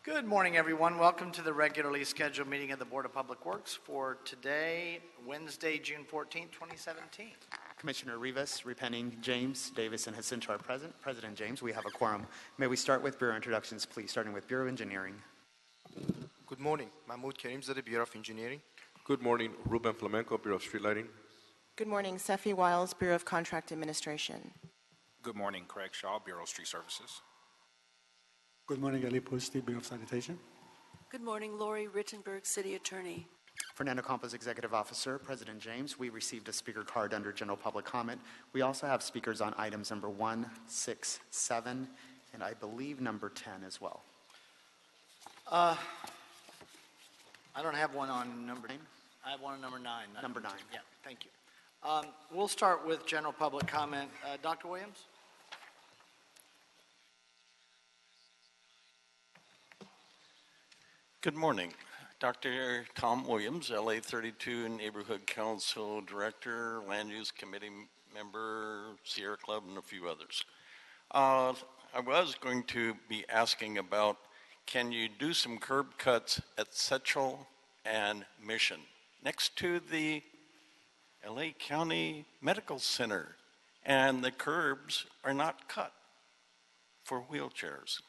Good morning, everyone. Welcome to the regularly scheduled meeting of the Board of Public Works for today, Wednesday, June 14th, 2017. Commissioner Rivas, Repenning, James, Davis, and Jacinto are present. President James, we have a quorum. May we start with Bureau introductions, please, starting with Bureau Engineering. Good morning. Mahmoud Karimzadeh, Bureau of Engineering. Good morning. Ruben Flamenco, Bureau of Street Lighting. Good morning. Sefi Wiles, Bureau of Contract Administration. Good morning. Craig Shaw, Bureau of Street Services. Good morning, Ali Pusti, Bureau of Sanitation. Good morning, Lori Rittenberg, City Attorney. Fernando Campos, Executive Officer. President James, we received a speaker card under general public comment. We also have speakers on items number 1, 6, 7, and I believe number 10 as well. I don't have one on number 9. I have one on number 9. Number 9. Yeah, thank you. We'll start with general public comment. Dr. Williams? Good morning. Dr. Tom Williams, LA 32 Neighborhood Council Director, Land Use Committee member, Sierra Club, and a few others. I was going to be asking about, can you do some curb cuts at Setchell and Mission next to the LA County Medical Center, and the curbs are not cut for wheelchairs?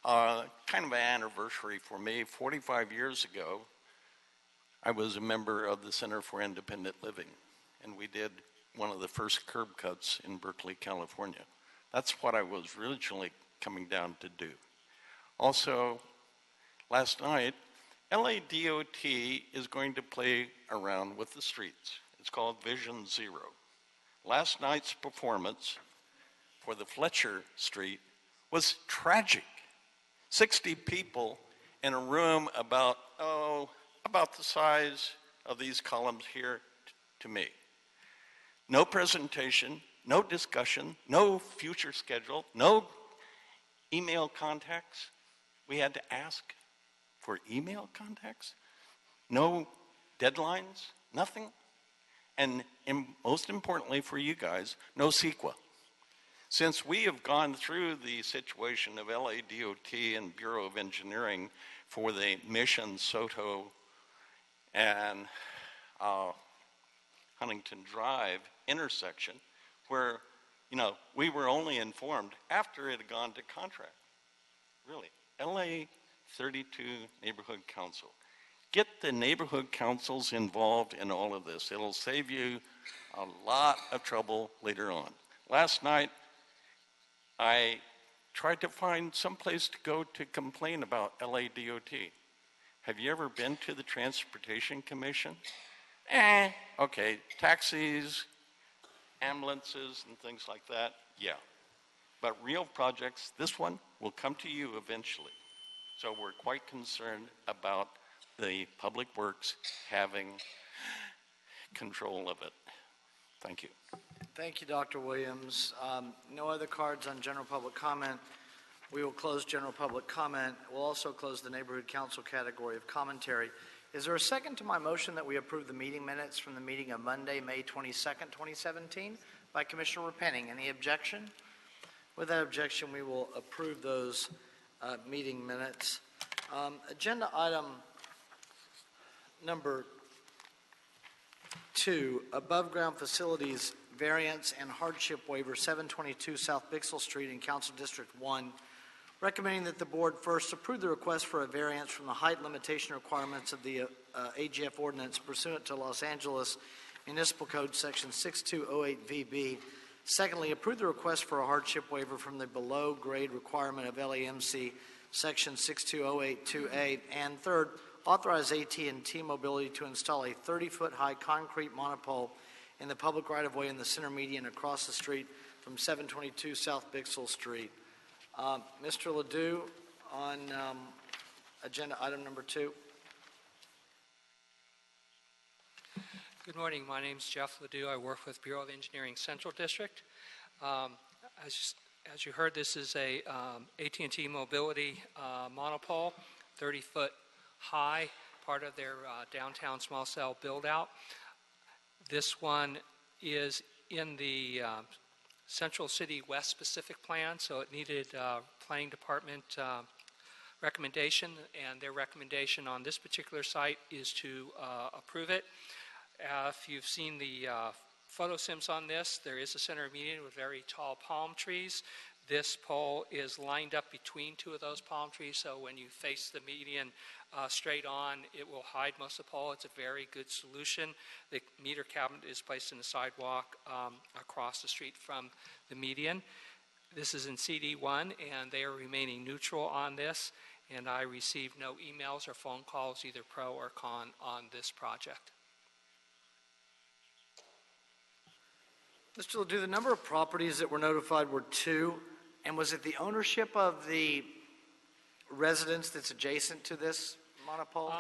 Kind of an anniversary for me. 45 years ago, I was a member of the Center for Independent Living, and we did one of the first curb cuts in Berkeley, California. That's what I was originally coming down to do. Also, last night, LADOT is going to play around with the streets. It's called Vision Zero. Last night's performance for the Fletcher Street was tragic. 60 people in a room about the size of these columns here to me. No presentation, no discussion, no future schedule, no email contacts. We had to ask for email contacts, no deadlines, nothing. And most importantly for you guys, no CEQA. Since we have gone through the situation of LADOT and Bureau of Engineering for the Mission, Soto, and Huntington Drive intersection, where, we were only informed after it had gone to contract. Really, LA 32 Neighborhood Council. Get the neighborhood councils involved in all of this. It'll save you a lot of trouble later on. Last night, I tried to find some place to go to complain about LADOT. Have you ever been to the Transportation Commission? Okay, taxis, ambulances, and things like that, yeah. But real projects, this one will come to you eventually. So we're quite concerned about the Public Works having control of it. Thank you. Thank you, Dr. Williams. No other cards on general public comment. We will close general public comment. We'll also close the neighborhood council category of commentary. Is there a second to my motion that we approve the meeting minutes from the meeting of Monday, May 22nd, 2017 by Commissioner Repenning? Any objection? With that objection, we will approve those meeting minutes. Agenda item number 2, above ground facilities variance and hardship waiver, 722 South Bixel Street in Council District 1, recommending that the board first approve the request for a variance from the height limitation requirements of the AGF ordinance pursuant to Los Angeles Municipal Code Section 6208 VB. Secondly, approve the request for a hardship waiver from the below grade requirement of LAMC Section 62082A. And third, authorize AT&T Mobility to install a 30-foot high concrete monopole in the public right-of-way in the center median across the street from 722 South Bixel Street. Mr. Ledoux on agenda item number 2. Good morning. My name is Jeff Ledoux. I work with Bureau of Engineering Central District. As you heard, this is a AT&T Mobility monopole, 30-foot high, part of their downtown small cell build-out. This one is in the Central City West specific plan, so it needed planning department recommendation, and their recommendation on this particular site is to approve it. If you've seen the photo sims on this, there is a center median with very tall palm trees. This pole is lined up between two of those palm trees, so when you face the median straight on, it will hide most of the pole. It's a very good solution. The meter cabinet is placed in the sidewalk across the street from the median. This is in CD1, and they are remaining neutral on this, and I received no emails or phone calls, either pro or con, on this project. Mr. Ledoux, the number of properties that were notified were 2, and was it the ownership of the residence that's adjacent to this monopole?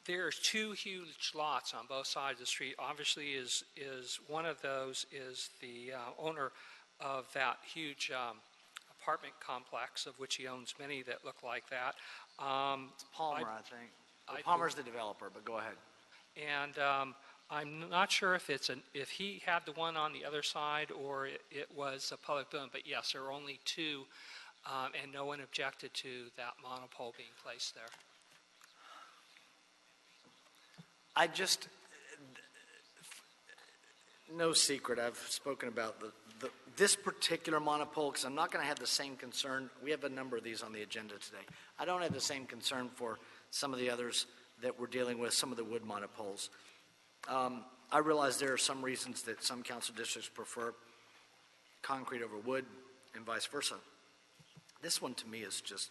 There's 2 huge lots on both sides of the street. Obviously, is one of those is the owner of that huge apartment complex, of which he owns many that look like that. It's Palmer, I think. Well, Palmer's the developer, but go ahead. And I'm not sure if if he had the one on the other side or it was a public building, but yes, there are only 2, and no one objected to that monopole being placed there. No secret, I've spoken about this particular monopole, because I'm not going to have the same concern. We have a number of these on the agenda today. I don't have the same concern for some of the others that we're dealing with, some of the wood monopoles. I realize there are some reasons that some council districts prefer concrete over wood and vice versa. This one to me is just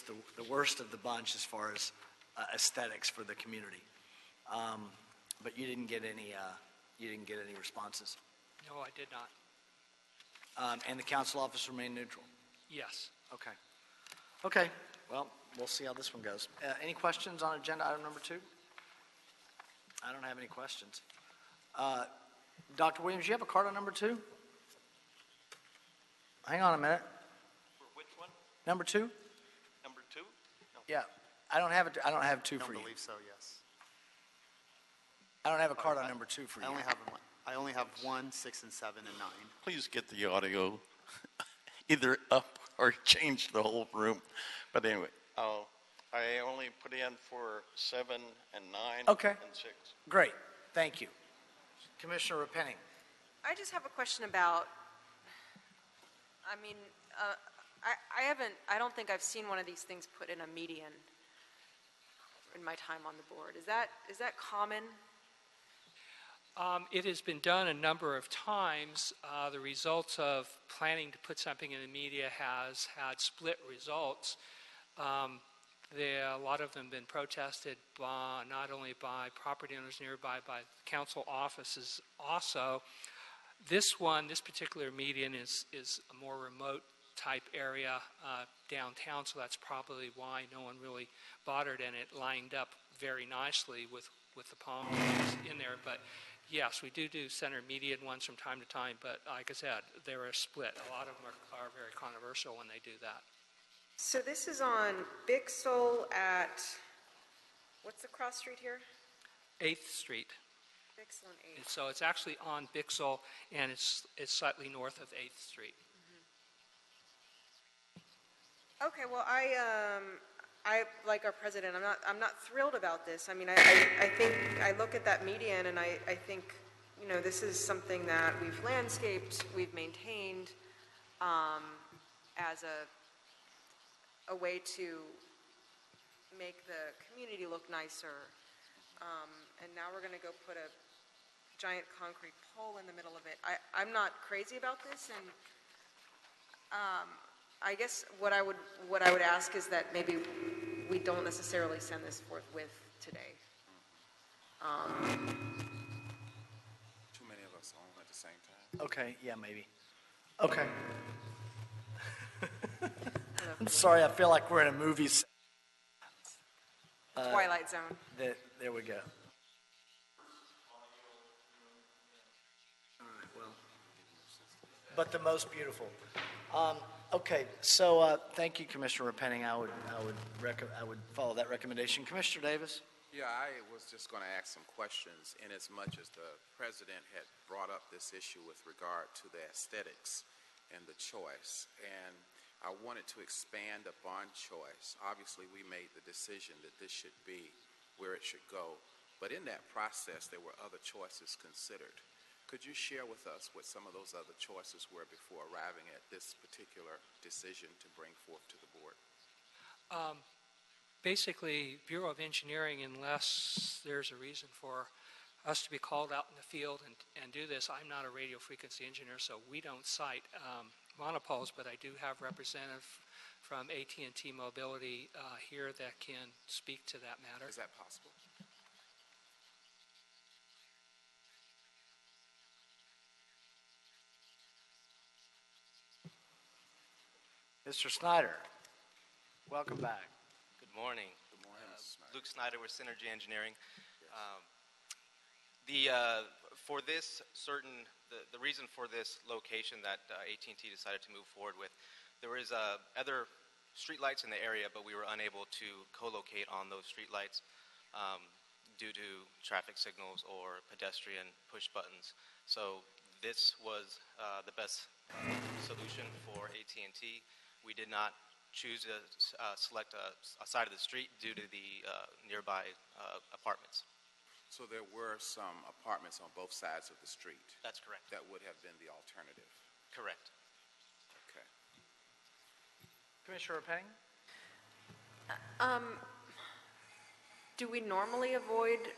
the worst of the bunch as far as aesthetics for the community. But you didn't get any responses. No, I did not. And the council office remained neutral. Yes. Okay. Okay. Well, we'll see how this one goes. Any questions on agenda item number 2? I don't have any questions. Dr. Williams, you have a card on number 2? Hang on a minute. For which one? Number 2? Number 2? No. Yeah. I don't have it. I don't have 2 I for don't you. believe so, yes. I don't have a card on number 2 for you. I only have 1, 6, and 7, and 9. Please get the audio either up or change the whole room. But anyway, I only put in for 7 and 9 Okay. and 6. Great. Thank you. Commissioner Repenning. I just have a question about, I don't think I've seen one of these things put in a median in my time on the board. Is that common? It has been done a number of times. The results of planning to put something in the media has had split results. A lot of them have been protested not only by property owners nearby, by council offices also. This particular median is a more remote type area downtown, so that's probably why no one really bothered, and it lined up very nicely with the palm trees in there. But yes, we do center median ones from time to time, but like I said, they're a split. A lot of them are very controversial when they do that. So this is on Bixel at, what's the cross street here? 8th Street. Bixel and 8th. So it's actually on Bixel, and it's slightly north of 8th Street. Okay, well, I like our president, I'm not thrilled about this. I mean, I think, I look at that median and I think, this is something that we've landscaped, we've maintained as a way to make the community look nicer. And now we're gonna go put a giant concrete pole in the middle of it. I'm not crazy about this, and I guess what I would ask is that maybe we don't necessarily send this forthwith today. Too many of us on at the same time. Okay. Yeah, maybe. Okay. I'm sorry. I feel like we're in a movie set. Twilight Zone. There we go. All right, well, but the most beautiful. Okay, so thank you, Commissioner Repenning. I would follow that recommendation. Commissioner Davis. Yeah, I was just going to ask some questions in as much as the president had brought up this issue with regard to the aesthetics and the choice. And I wanted to expand upon choice. Obviously, we made the decision that this should be where it should go, but in that process, there were other choices considered. Could you share with us what some of those other choices were before arriving at this particular decision to bring forth to the board? Basically, Bureau of Engineering, unless there's a reason for us to be called out in the field and do this, I'm not a radio frequency engineer, so we don't cite monopoles, but I do have representative from AT&T Mobility here that can speak to that matter. Is that possible? Mr. Snyder, welcome back. Good morning. Good morning, Mr. Snyder. Luke Snyder with Synergy Engineering. For this the reason for this location that AT&T decided to move forward with, there was other streetlights in the area, but we were unable to co-locate on those streetlights due to traffic signals or pedestrian push buttons. So this was the best solution for AT&T. We did not choose to select a side of the street due to the nearby apartments. So there were some apartments on both sides of the street. That's correct. That would have been the alternative. Correct. Okay. Commissioner Penning? Do we normally avoid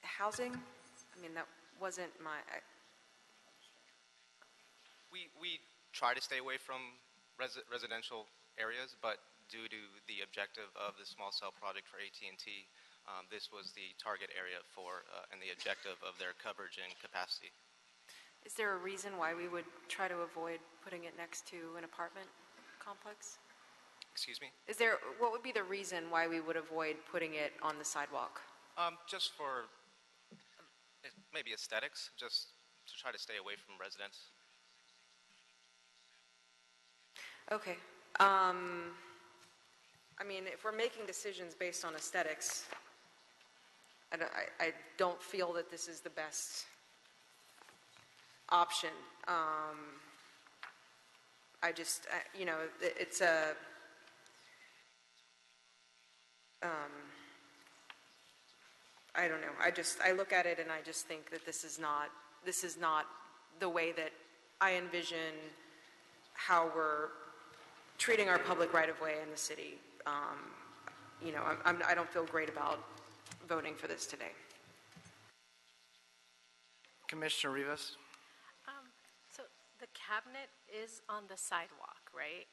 housing? I mean, that wasn't my, We try to stay away from residential areas, but due to the objective of the small cell project for AT&T, this was the target area for and the objective of their coverage and capacity. is there a reason why we would try to avoid putting it next to an apartment complex? Excuse me? What would be the reason why we would avoid putting it on the sidewalk? Just for maybe aesthetics, just to try to stay away from residents. Okay. I mean, if we're making decisions based on aesthetics, I don't feel that this is the best option. It's a, I don't know. I look at it and I just think that this is not the way that I envision how we're treating our public right-of-way in the city. I don't feel great about voting for this today. Commissioner Rivas? So the cabinet is on the sidewalk, right?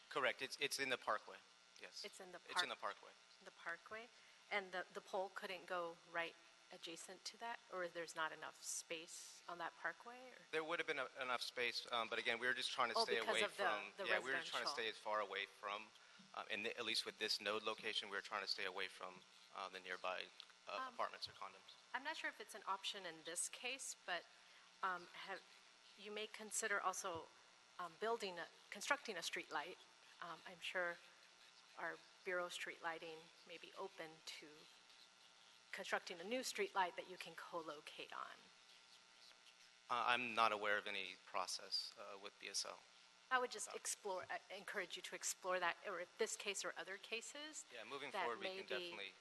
Correct. It's in the parkway. Yes. It's in the parkway. The parkway, and the pole couldn't go right adjacent to that, or there's not enough space on that parkway? Or? There would have been enough space, but again, we were just trying to stay away because of from. the Yeah, we were just trying to residential. stay as far away from, at least with this node location, we were trying to stay away from the nearby apartments or condos. I'm not sure if it's an option in this case, but you may consider also constructing a street light. I'm sure our Bureau of Street Lighting may be open to constructing a new street light that you can co-locate on. I'm not aware of any process with BSL. I would just encourage you to explore that, or if this case or other cases. Yeah, moving that forward, we may can be, definitely.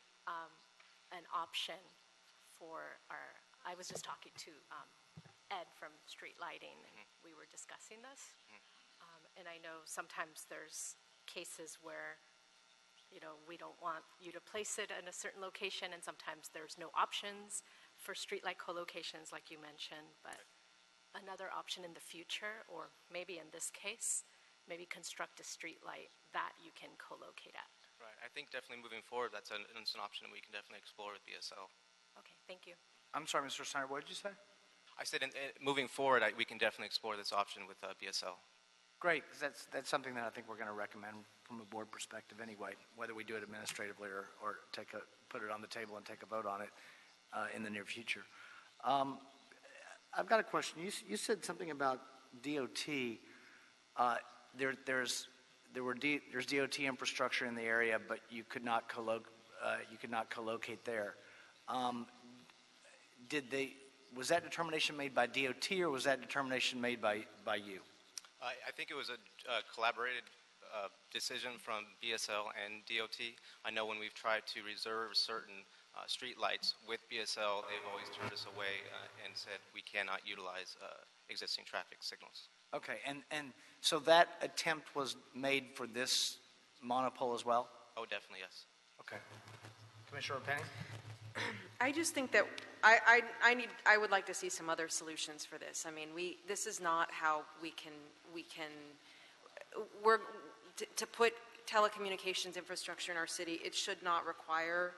an option for I was just talking to Ed from Street Lighting, and we were discussing this. And I know sometimes there's cases where, we don't want you to place it in a certain location, and sometimes there's no options for streetlight co-locations like you mentioned, but another option in the future, or maybe in this case, maybe construct a streetlight that you can co-locate at. Right. I think definitely moving forward, that's an option that we can definitely explore with BSL. Okay, thank you. I'm sorry, Mr. Snyder, what did you say? I said moving forward, we can definitely explore this option with BSL. Great, 'cause that's something that I think we're going to recommend from a board perspective anyway, whether we do it administratively or put it on the table and take a vote on it in the near future. I've got a question. You said something about DOT. There's DOT infrastructure in the area, but you could not co-locate there. Was that determination made by DOT or was that determination made by you? I think it was a collaborated decision from BSL and DOT. I know when we've tried to reserve certain street lights with BSL, they've always turned us away and said we cannot utilize existing traffic signals. Okay, and so that attempt was made for this monopole as well? Oh, definitely, yes. Okay. Commissioner Penny? I just think that I would like to see some other solutions for this. I mean, this is not how to put telecommunications infrastructure in our city. It should not require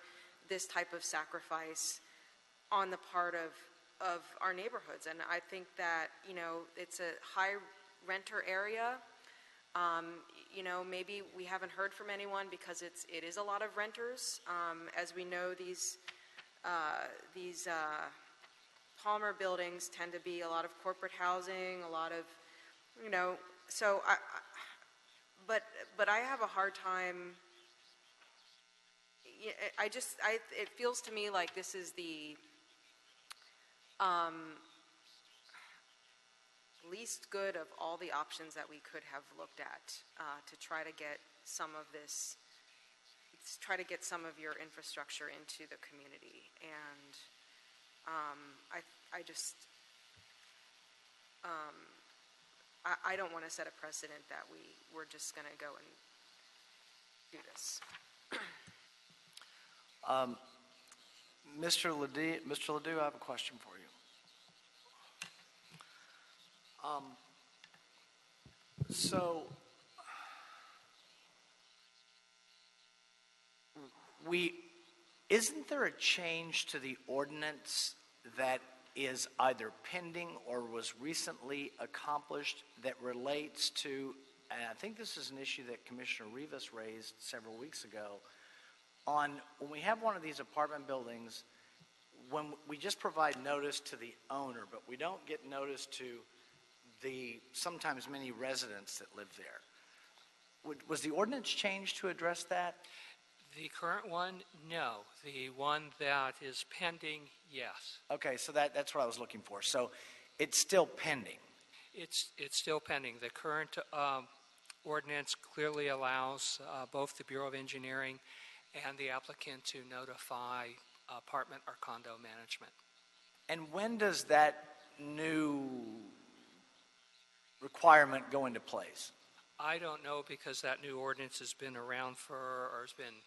this type of sacrifice on the part of our neighborhoods. And I think that, it's a high renter area. Maybe we haven't heard from anyone because it is a lot of renters. As we know, these Palmer buildings tend to be a lot of corporate housing, a lot of, so but I have a hard time. It feels to me like this is the least good of all the options that we could have looked at to try to get some of this, try to get some of your infrastructure into the community. And I don't want to set a precedent that we're just going to go and do this. Mr. Ledoux, I have a question for you. Isn't there a change to the ordinance that is either pending or was recently accomplished that relates to, and I think this is an issue that Commissioner Rivas raised several weeks ago, on when we have one of these apartment buildings, when we just provide notice to the owner, but we don't get notice to the sometimes many residents that live there. Was the ordinance changed to address that? The current one, no. The one that is pending, yes. Okay, so that's what I was looking for. So it's still pending. It's still pending. The current ordinance clearly allows both the Bureau of Engineering and the applicant to notify apartment or condo management. And when does that new requirement go into place? I don't know, because that new ordinance has been around or has been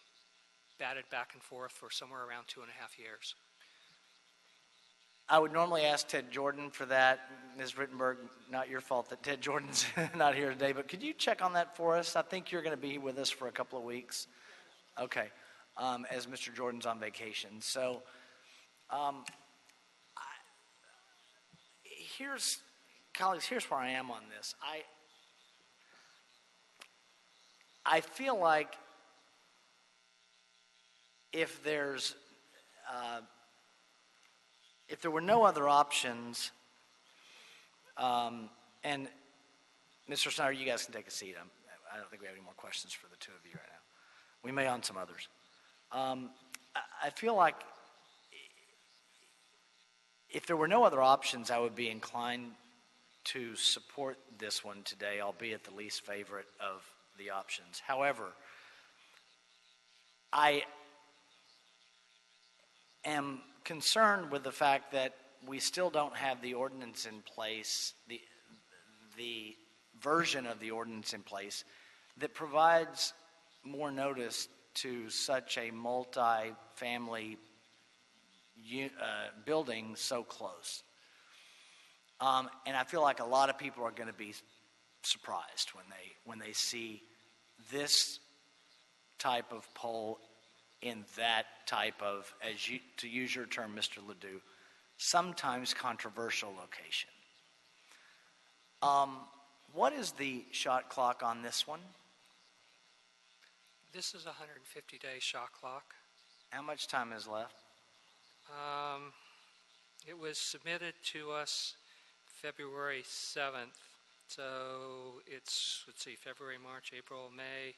batted back and forth for somewhere around 2.5 years. I would normally ask Ted Jordan for that. Ms. Rittenberg, not your fault that Ted Jordan's not here today, but could you check on that for us? I think you're going to be with us for a couple of weeks. Okay, as Mr. Jordan's on vacation. So colleagues, here's where I am on this. I feel like if there were no other options, and Mr. Snyder, you guys can take a seat. I don't think we have any more questions for the two of you right now. We may on some others. I feel like if there were no other options, I would be inclined to support this one today, albeit the least favorite of the options. However, I am concerned with the fact that we still don't have the ordinance in place, the version of the ordinance in place that provides more notice to such a multi-family building so close. And I feel like a lot of people are going to be surprised when they see this type of pole in that type of, to use your term, Mr. Ledoux, sometimes controversial location. What is the shot clock on this one? This is a 150-day shot clock. How much time is left? It was submitted to us February 7th, so it's, let's see, February, March, April, May,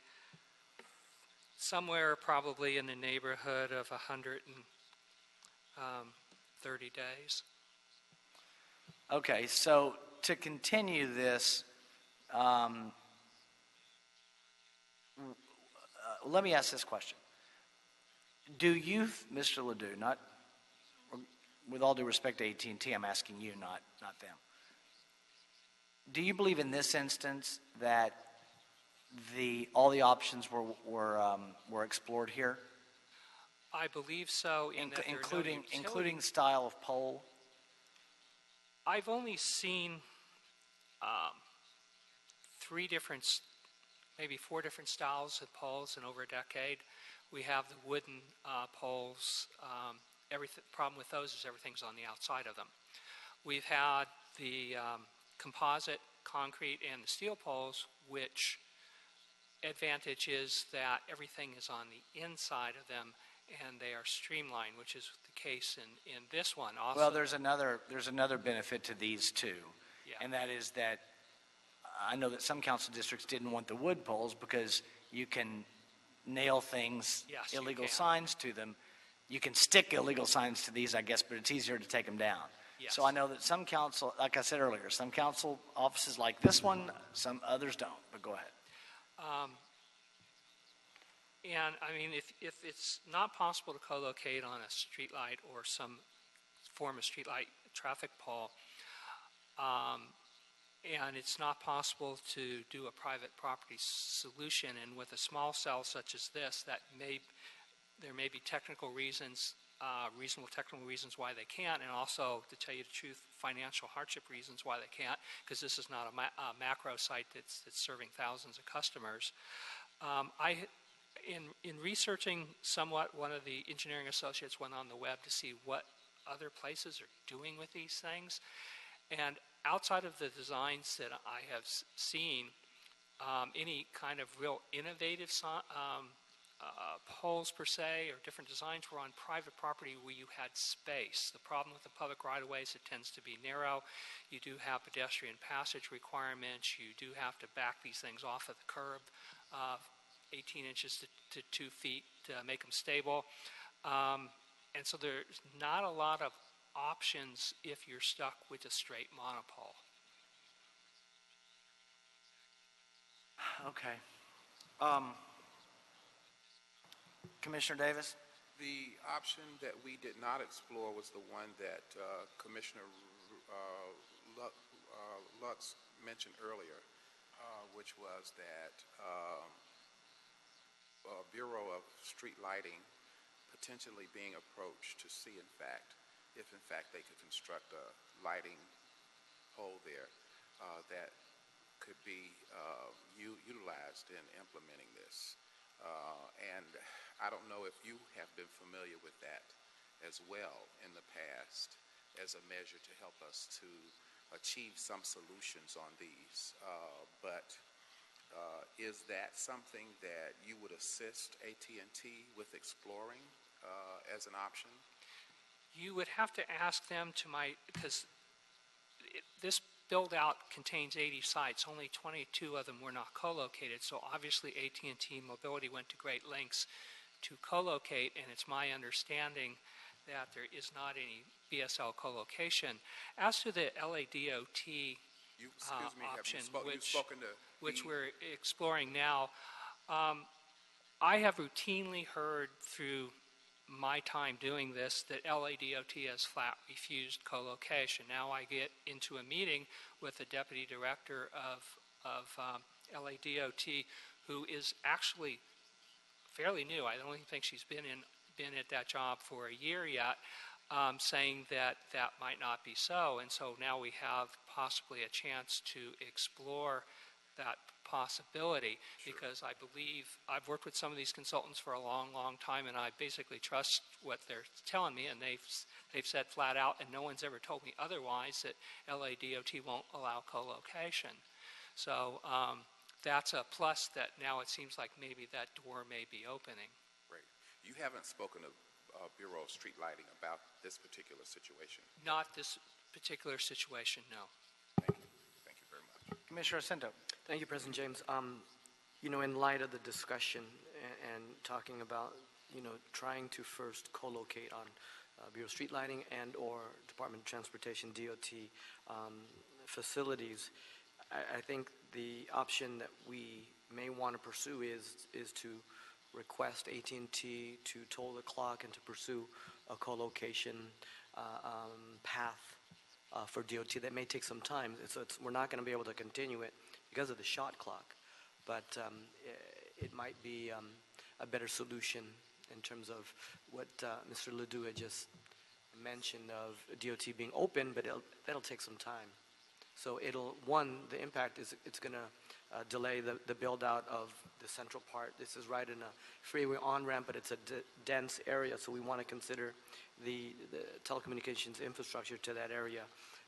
somewhere probably in the neighborhood of 130 days. Okay, so to continue this, Let me ask this question. Do you, Mr. Ledoux, not, with all due respect to AT&T, I'm asking you, not them. Do you believe in this instance that all the options were explored here, I believe so, in that there are no including utility. style of pole? I've only seen maybe four different styles of poles in over a decade. We have the wooden poles. Problem with those is everything's on the outside of them. We've had the composite, concrete, and the steel poles, which advantage is that everything is on the inside of them and they are streamlined, which is the case in this one also. Well, there's another benefit to these two, Yeah. and that is that I know that some council districts didn't want the wood poles because you can nail things, Yes, you illegal can. signs to them. You can stick illegal signs to these, I guess, but it's easier to take them down. Yes. So I know that some council, like I said earlier, some council offices like this one, some others don't, but go ahead. And I mean, if it's not possible to co-locate on a streetlight or some form of streetlight traffic pole, and it's not possible to do a private property solution, and with a small cell such as this, there may be technical reasons, reasonable technical reasons why they can't, and also, to tell you the truth, financial hardship reasons why they can't, because this is not a macro site that's serving thousands of customers. In researching somewhat, one of the engineering associates went on the web to see what other places are doing with these things, and outside of the designs that I have seen, any kind of real innovative poles per se or different designs were on private property where you had space. The problem with the public right-of-ways, it tends to be narrow. You do have pedestrian passage requirements. You do have to back these things off of the curb 18 inches to 2 feet to make them stable. And so there's not a lot of options if you're stuck with a straight monopole. Okay. Commissioner Davis? The option that we did not explore was the one that Commissioner Lutz mentioned earlier, which was that Bureau of Street Lighting potentially being approached to see, if in fact they could construct a lighting pole there that could be utilized in implementing this. And I don't know if you have been familiar with that as well in the past as a measure to help us to achieve some solutions on these. But is that something that you would assist AT&T with exploring as an option? You would have to ask them because this build-out contains 80 sites. Only 22 of them were not co-located, so obviously AT&T Mobility went to great lengths to co-locate, and it's my understanding that there is not any BSL co-location. As to the LADOT option, which we're exploring now, I have routinely heard through my time doing this that LADOT has flat refused co-location. Now I get into a meeting with the deputy director of LADOT, who is actually fairly new. I don't even think she's been at that job for a year yet, saying that that might not be so. And so now we have possibly a chance to explore that possibility, because I believe I've worked with some of these consultants for a long, long time, and I basically trust what they're telling me, and they've said flat out, and no one's ever told me otherwise, that LADOT won't allow co-location. So that's a plus, that now it seems like maybe that door may be opening. Right. You haven't spoken to Bureau of Street Lighting about this particular situation? Not this particular situation, no. Thank you. Thank you very much. Commissioner Cento. Thank you, President James. You know, in light of the discussion and talking about, you know, trying to first co-locate on Bureau of Street Lighting and or Department of Transportation, DOT facilities, I think the option that we may want to pursue is to request AT&T to toll the clock and to pursue a co-location path for DOT. That may take some time, so we're not going to be able to continue it because of the shot clock, but it might be a better solution in terms of what Mr. Ledoux had just mentioned of DOT being open, but that'll take some time. So the impact is it's going to delay the build out of the central part. This is right in a freeway on-ramp, but it's a dense area, so we want to consider the telecommunications infrastructure to that area.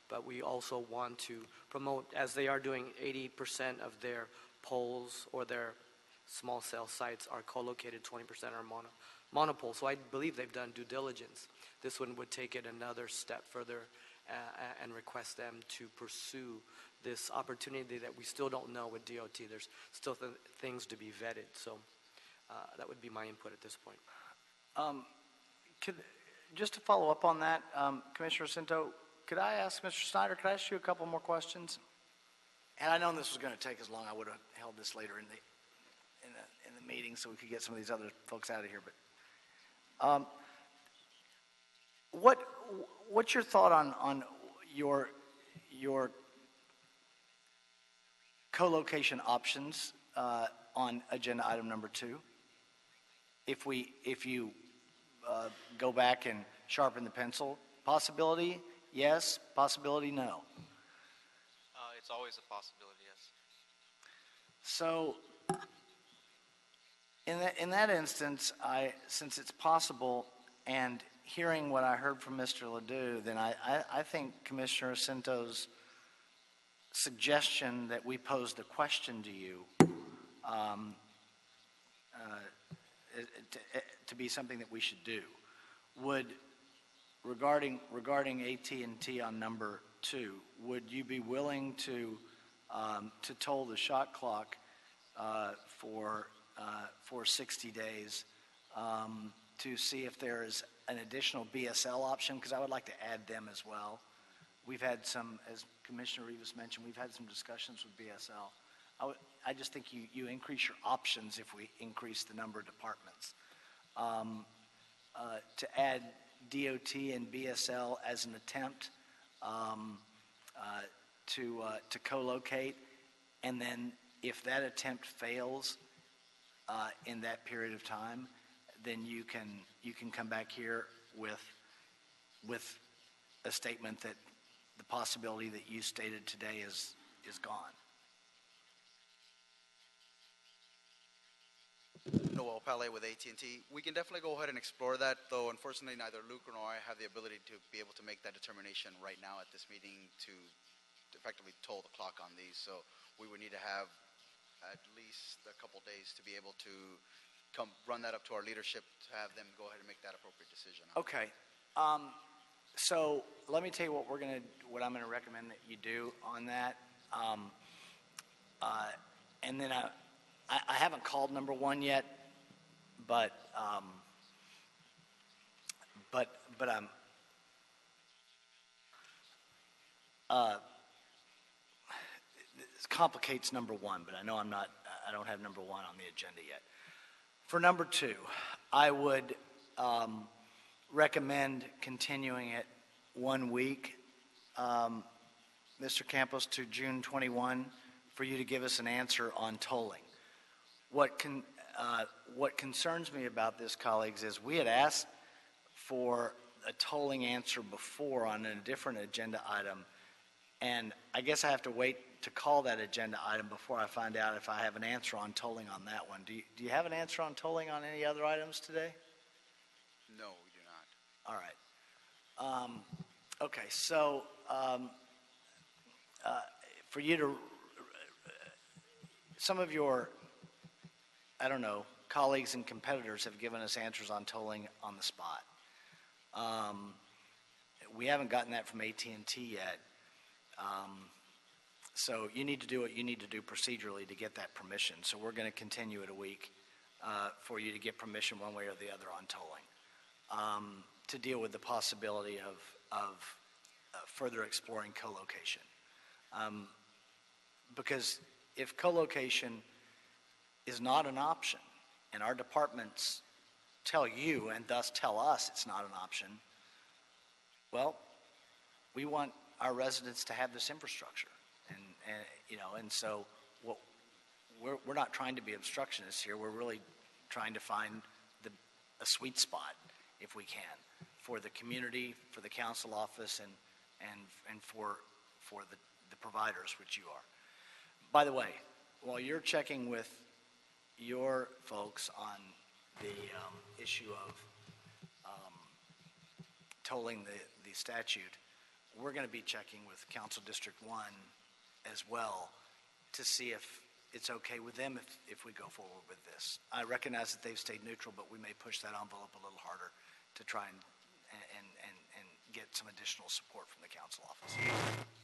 But we also want to promote, as they are doing, 80% of their poles or their small cell sites are co-located, 20% are monopole. So I believe they've done due diligence. This one would take it another step further and request them to pursue this opportunity that we still don't know with DOT. There's still things to be vetted. So that would be my input at this point. Just to follow up on that, Commissioner Cinto, could I ask Mr. Snyder, could I ask you a couple more questions? And I know this was going to take as long. I would have held this later in the meeting so we could get some of these other folks out of here. But what's your thought on your co-location options on agenda item number 2? If you go back and sharpen the pencil, possibility yes, possibility no. It's always a possibility, yes. So in that instance, since it's possible, and hearing what I heard from Mr. Ledoux, then I think Commissioner Cinto's suggestion that we pose the question to you to be something that we should do. Would, regarding AT&T on number 2, would you be willing to toll the shot clock for 60 days to see if there is an additional BSL option? Because I would like to add them as well. We've had some, as Commissioner Rivas mentioned, we've had some discussions with BSL. I just think you increase your options if we increase the number of departments. To add DOT and BSL as an attempt to co-locate, and then if that attempt fails in that period of time, then you can come back here with a statement that the possibility that you stated today is gone. Noel Pale with AT&T. We can definitely go ahead and explore that, though unfortunately neither Luke nor I have the ability to be able to make that determination right now at this meeting to effectively toll the clock on these. So we would need to have at least a couple days to be able to run that up to our leadership to have them go ahead and make that appropriate decision. Okay. So let me tell you what I'm going to recommend that you do on that. And then I haven't called number 1 yet, but this complicates number 1, but I know I don't have number 1 on the agenda yet. For number 2, I would recommend continuing it 1 week, Mr. Campos, to June 21 for you to give us an answer on tolling. What concerns me about this, colleagues, is we had asked for a tolling answer before on a different agenda item, and I guess I have to wait to call that agenda item before I find out if I have an answer on tolling on that one. Do you have an answer on tolling on any other items today? No, we do not. All right. Okay, so for you to, some of your, I don't know, colleagues and competitors have given us answers on tolling on the spot. We haven't gotten that from AT&T yet. So you need to do what you need to do procedurally to get that permission. So we're going to continue it a week for you to get permission one way or the other on tolling to deal with the possibility of further exploring co-location. Because if co-location is not an option, and our departments tell you and thus tell us it's not an option, well, we want our residents to have this infrastructure. And so what we're not trying to be obstructionists here. We're really trying to find a sweet spot, if we can, for the community, for the council office, and for the providers, which you are. By the way, while you're checking with your folks on the issue of tolling the statute, we're going to be checking with Council District 1 as well to see if it's okay with them if we go forward with this. I recognize that they've stayed neutral, but we may push that envelope a little harder to try and get some additional support from the council office.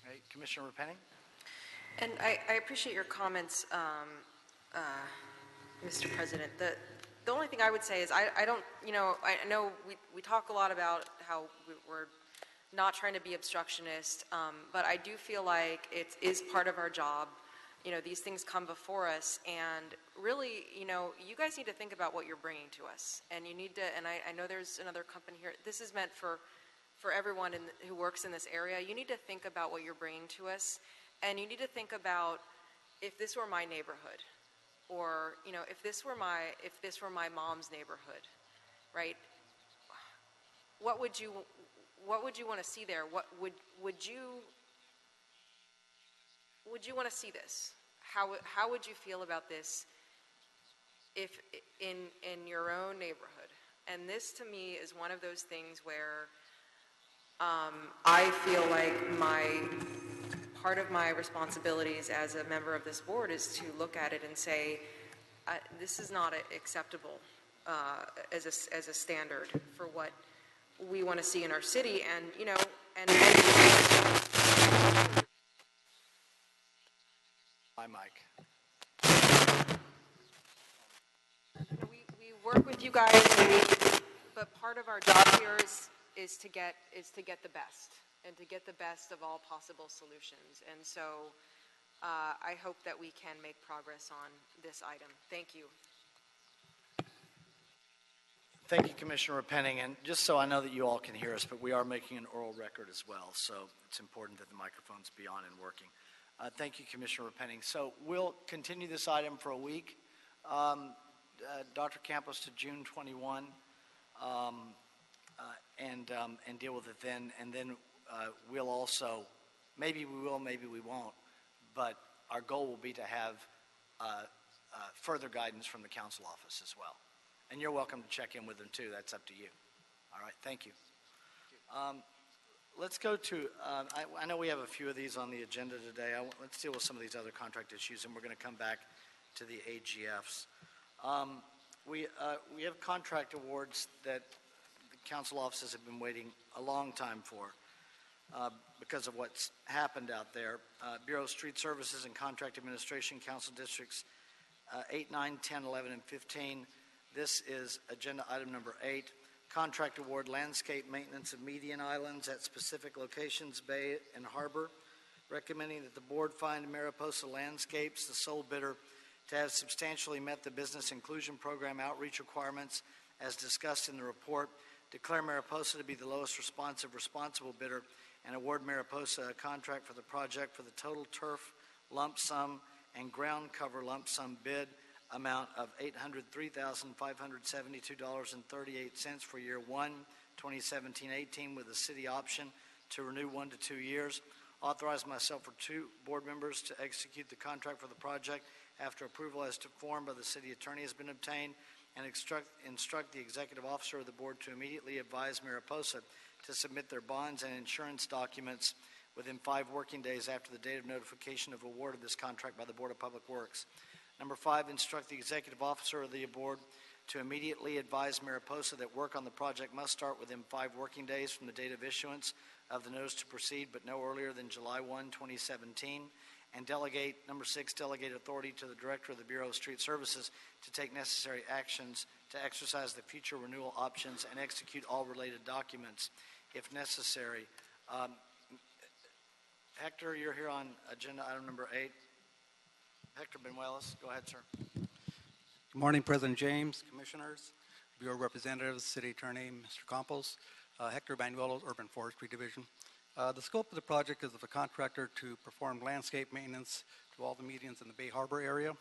Right, Commissioner Repenning? And I appreciate your comments, Mr. President. The only thing I would say is I don't, I know we talk a lot about how we're not trying to be obstructionist, but I do feel like it is part of our job. These things come before us, and really, you guys need to think about what you're bringing to us, and you need to, and I know there's another company here, this is meant for everyone who works in this area. You need to think about what you're bringing to us, and you need to think about if this were my neighborhood, or, if this were my mom's neighborhood, right? What would you want to see there? What would you want to see this? How would you feel about this if in your own neighborhood? And this to me is one of those things where I feel like part of my responsibilities as a member of this board is to look at it and say, this is not acceptable as a standard for what we want to see in our city. And my mic. We work with you guys, but part of our job here is to get the best, and to get the best of all possible solutions. And so I hope that we can make progress on this item. Thank you. Thank you, Commissioner Repenning. And just so I know that you all can hear us, but we are making an oral record as well, so it's important that the microphones be on and working. Thank you, Commissioner Repenning. So we'll continue this item for a week. Dr. Campos to June 21, and deal with it then. And then we'll also, maybe we will, maybe we won't, but our goal will be to have further guidance from the council office as well. And you're welcome to check in with them too. That's up to you. All right, thank you. Let's go to, I know we have a few of these on the agenda today. Let's deal with some of these other contract issues, and we're going to come back to the AGFs. We have contract awards that the council offices have been waiting a long time for because of what's happened out there. Bureau of Street Services and Contract Administration, Council Districts 8, 9, 10, 11, and 15. This is agenda item number 8. Contract award landscape maintenance of median islands at specific locations, bay and harbor. Recommending that the board find Mariposa Landscapes, the sole bidder, to have substantially met the business inclusion program outreach requirements as discussed in the report. Declare Mariposa to be the lowest responsible bidder, and award Mariposa a contract for the project for the total turf lump sum and ground cover lump sum bid amount of $803,572.38 for year 1, 2017-18, with a city option to renew 1 to 2 years. Authorize myself for 2 board members to execute the contract for the project after approval as to form by the city attorney has been obtained, and instruct the executive officer of the board to immediately advise Mariposa to submit their bonds and insurance documents within 5 working days after the date of notification of award of this contract by the Board of Public Works. Number 5, instruct the executive officer of the board to immediately advise Mariposa that work on the project must start within 5 working days from the date of issuance of the notice to proceed, but no earlier than July 1, 2017. And number 6, delegate authority to the Director of the Bureau of Street Services to take necessary actions to exercise the future renewal options and execute all related documents if necessary. Hector, you're here on agenda item number 8. Hector Benuelos, go ahead, sir. Good morning, President James, Commissioners, Bureau Representatives, City Attorney, Mr. Campos, Hector Banuelos, Urban Forestry Division. The scope of the project is of a contractor to perform landscape maintenance to all the medians in the Bay Harbor area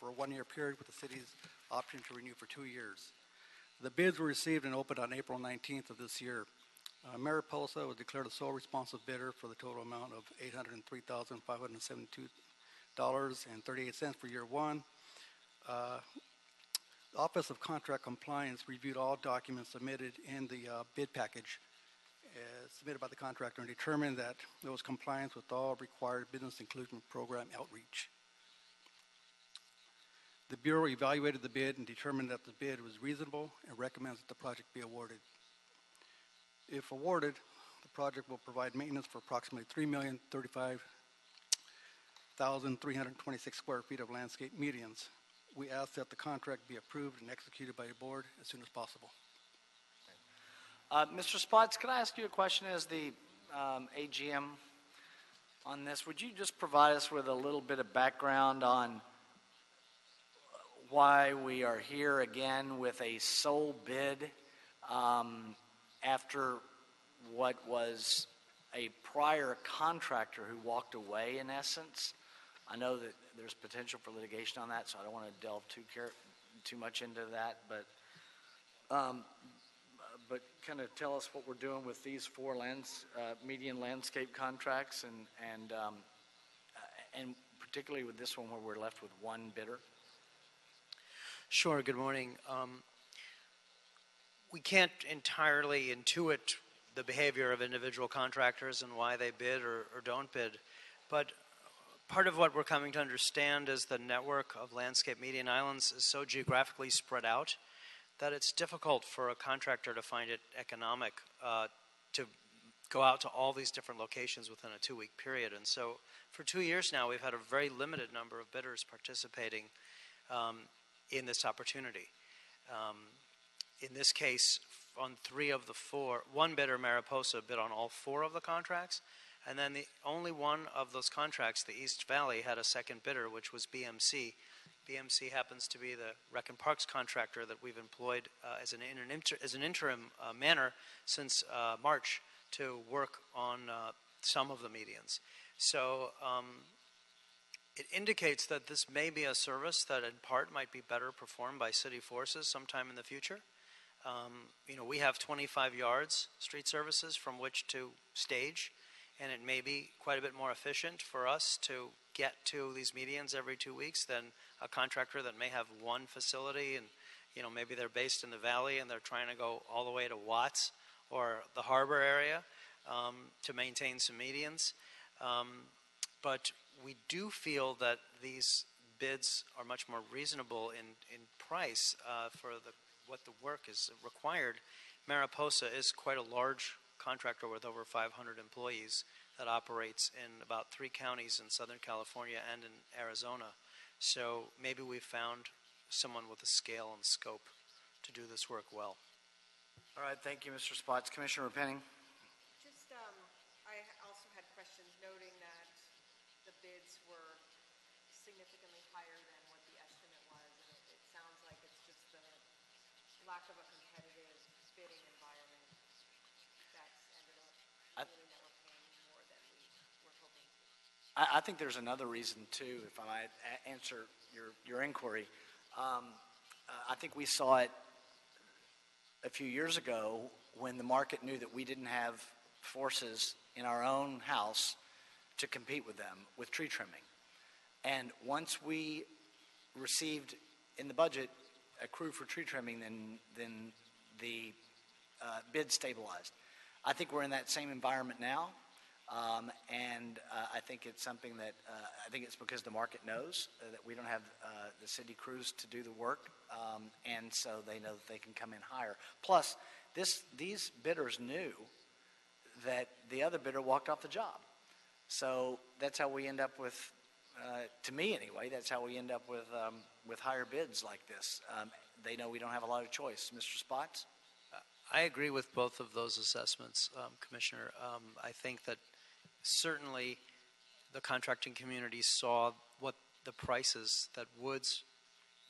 for a one-year period with the city's option to renew for 2 years. The bids were received and opened on April 19th of this year. Mariposa was declared the sole responsive bidder for the total amount of $803,572.38 for year one. The Office of Contract Compliance reviewed all documents submitted in the bid package submitted by the contractor and determined that there was compliance with all required business inclusion program outreach. The Bureau evaluated the bid and determined that the bid was reasonable and recommends that the project be awarded. If awarded, the project will provide maintenance for approximately 3,035,326 square feet of landscape medians. We ask that the contract be approved and executed by the board as soon as possible. Mr. Spots, can I ask you a question as the AGM on this? Would you just provide us with a little bit of background on why we are here again with a sole bid after what was a prior contractor who walked away, in essence? I know that there's potential for litigation on that, so I don't want to delve too much into that, but kind of tell us what we're doing with these four median landscape contracts, and particularly with this one where we're left with one bidder. Sure. Good morning. We can't entirely intuit the behavior of individual contractors and why they bid or don't bid, but part of what we're coming to understand is the network of landscape median islands is so geographically spread out that it's difficult for a contractor to find it economic to go out to all these different locations within a 2-week period. And so for 2 years now, we've had a very limited number of bidders participating in this opportunity. In this case, on 3 of the 4, one bidder, Mariposa, bid on all 4 of the contracts, and then the only one of those contracts, the East Valley, had a second bidder, which was BMC. BMC happens to be the Rec and Parks contractor that we've employed as an interim manner since March to work on some of the medians. So it indicates that this may be a service that in part might be better performed by city forces sometime in the future. We have 25 yards, street services, from which to stage, and it may be quite a bit more efficient for us to get to these medians every 2 weeks than a contractor that may have one facility, and maybe they're based in the valley and they're trying to go all the way to Watts or the harbor area to maintain some medians. But we do feel that these bids are much more reasonable in price for what the work is required. Mariposa is quite a large contractor with over 500 employees that operates in about 3 counties in Southern California and in Arizona. So maybe we've found someone with the scale and scope to do this work well. All right, thank you, Mr. Spots. Commissioner Penning? Just, I also had questions noting that the bids were significantly higher than what the estimate was, and it sounds like it's just the lack of a competitive bidding environment that's ended up meaning that we're paying more than we were hoping to. I think there's another reason, too, if I might answer your inquiry. I think we saw it a few years ago when the market knew that we didn't have forces in our own house to compete with them with tree trimming. And once we received in the budget a crew for tree trimming, then the bid stabilized. I think we're in that same environment now. And I think it's something that I think it's because the market knows that we don't have the city crews to do the work, and so they know that they can come in higher. Plus, these bidders knew that the other bidder walked off the job, so that's how we end up with, to me anyway, that's how we end up with higher bids like this. They know we don't have a lot of choice. Mr. Spots? I agree with both of those assessments, Commissioner. I think that certainly the contracting community saw what the prices that Woods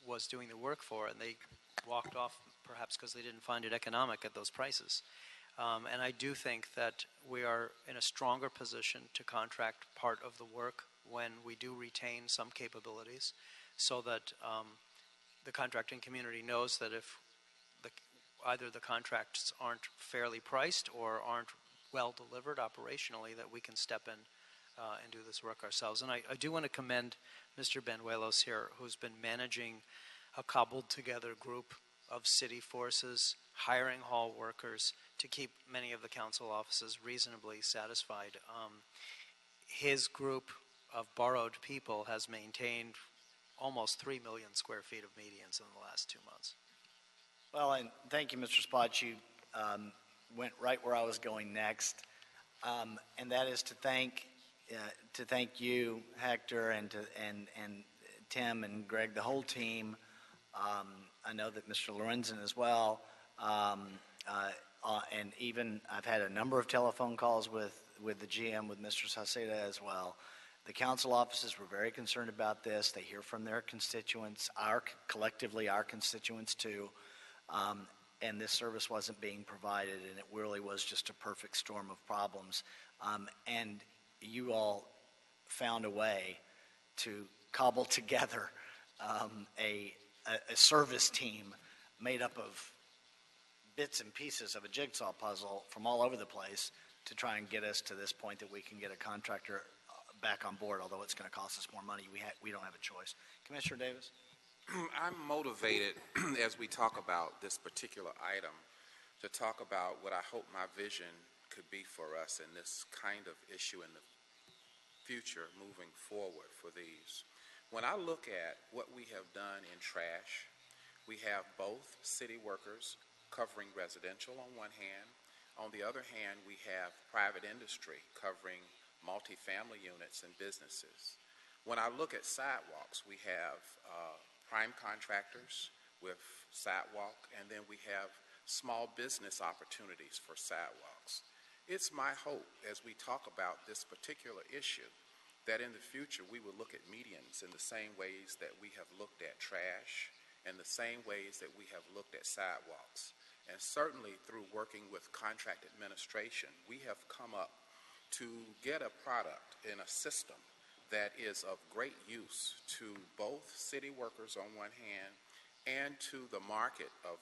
was doing the work for, and they walked off perhaps because they didn't find it economic at those prices. And I do think that we are in a stronger position to contract part of the work when we do retain some capabilities, so that the contracting community knows that if either the contracts aren't fairly priced or aren't well delivered operationally, that we can step in and do this work ourselves. And I do want to commend Mr. Banuelos here, who's been managing a cobbled together group of city forces, hiring hall workers to keep many of the council offices reasonably satisfied. His group of borrowed people has maintained almost 3 million square feet of medians in the last 2 months. Well, and thank you, Mr. Spot. You went right where I was going next, and that is to thank you, Hector, and Tim and Greg, the whole team. I know that Mr. Lorenzen as well, and even I've had a number of telephone calls with the GM, with Mr. Saceda as well. The council offices were very concerned about this. They hear from their constituents, collectively our constituents too, and this service wasn't being provided, and it really was just a perfect storm of problems. And you all found a way to cobble together a service team made up of bits and pieces of a jigsaw puzzle from all over the place to try and get us to this point that we can get a contractor back on board, although it's going to cost us more money. We don't have a choice. Commissioner Davis? I'm motivated as we talk about this particular item to talk about what I hope my vision could be for us in this kind of issue in the future moving forward for these. When I look at what we have done in trash, we have both city workers covering residential on one hand. On the other hand, we have private industry covering multifamily units and businesses. When I look at sidewalks, we have prime contractors with sidewalk, and then we have small business opportunities for sidewalks. It's my hope as we talk about this particular issue that in the future we will look at medians in the same ways that we have looked at trash and the same ways that we have looked at sidewalks. And certainly through working with contract administration, we have come up to get a product in a system that is of great use to both city workers on one hand and to the market of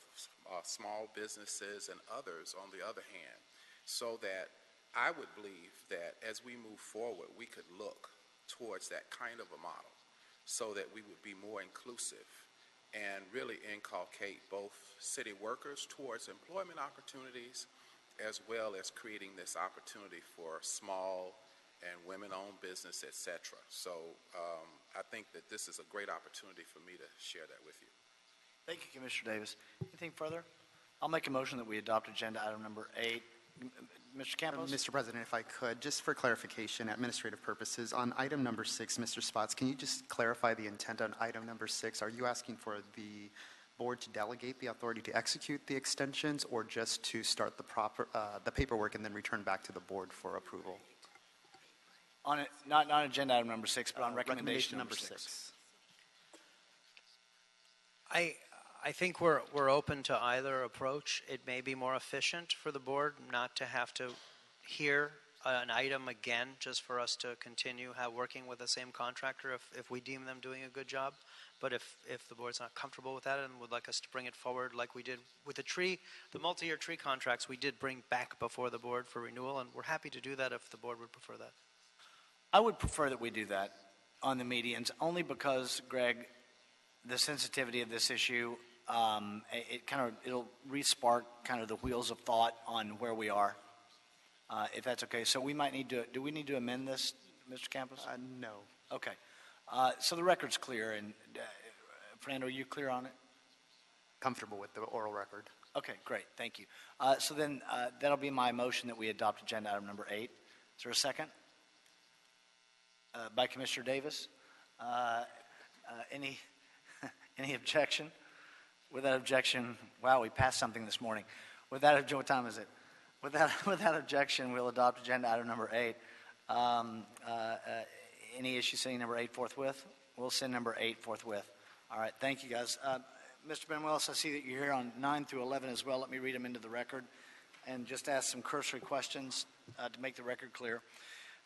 small businesses and others on the other hand, so that I would believe that as we move forward, we could look towards that kind of a model so that we would be more inclusive and really inculcate both city workers towards employment opportunities as well as creating this opportunity for small and women-owned business, etc. So I think that this is a great opportunity for me to share that with you. Thank you, Commissioner Davis. Anything further? I'll make a motion that we adopt agenda item number 8. Mr. Campos? Mr. President, if I could, just for clarification, administrative purposes, on item number 6, Mr. Spots, can you just clarify the intent on item number 6? Are you asking for the board to delegate the authority to execute the extensions, or just to start the paperwork and then return back to the board for approval? On it, not agenda item number 6, but on recommendation number 6. I think we're open to either approach. It may be more efficient for the board not to have to hear an item again, just for us to continue working with the same contractor if we deem them doing a good job. But if the board's not comfortable with that and would like us to bring it forward like we did with the multi-year tree contracts, we did bring back before the board for renewal, and we're happy to do that if the board would prefer that. I would prefer that we do that on the medians, only because, Greg, the sensitivity of this issue, it'll re-spark kind of the wheels of thought on where we are, if that's okay. So we might need to, do we need to amend this, Mr. Campos? No. Okay. So the record's clear, and Fernando, are you clear on it? Comfortable with the oral record. Okay, great, thank you. So then that'll be my motion that we adopt agenda item number 8. Is there a second? By Commissioner Davis. Any objection? Without objection, wow, we passed something this morning. Without objection, what time is it? Without objection, we'll adopt agenda item number 8. Any issue setting number 8 forthwith? We'll send number 8 forthwith. All right, thank you, guys. Mr. Benuelos, I see that you're here on 9 through 11 as well. Let me read them into the record and just ask some cursory questions to make the record clear.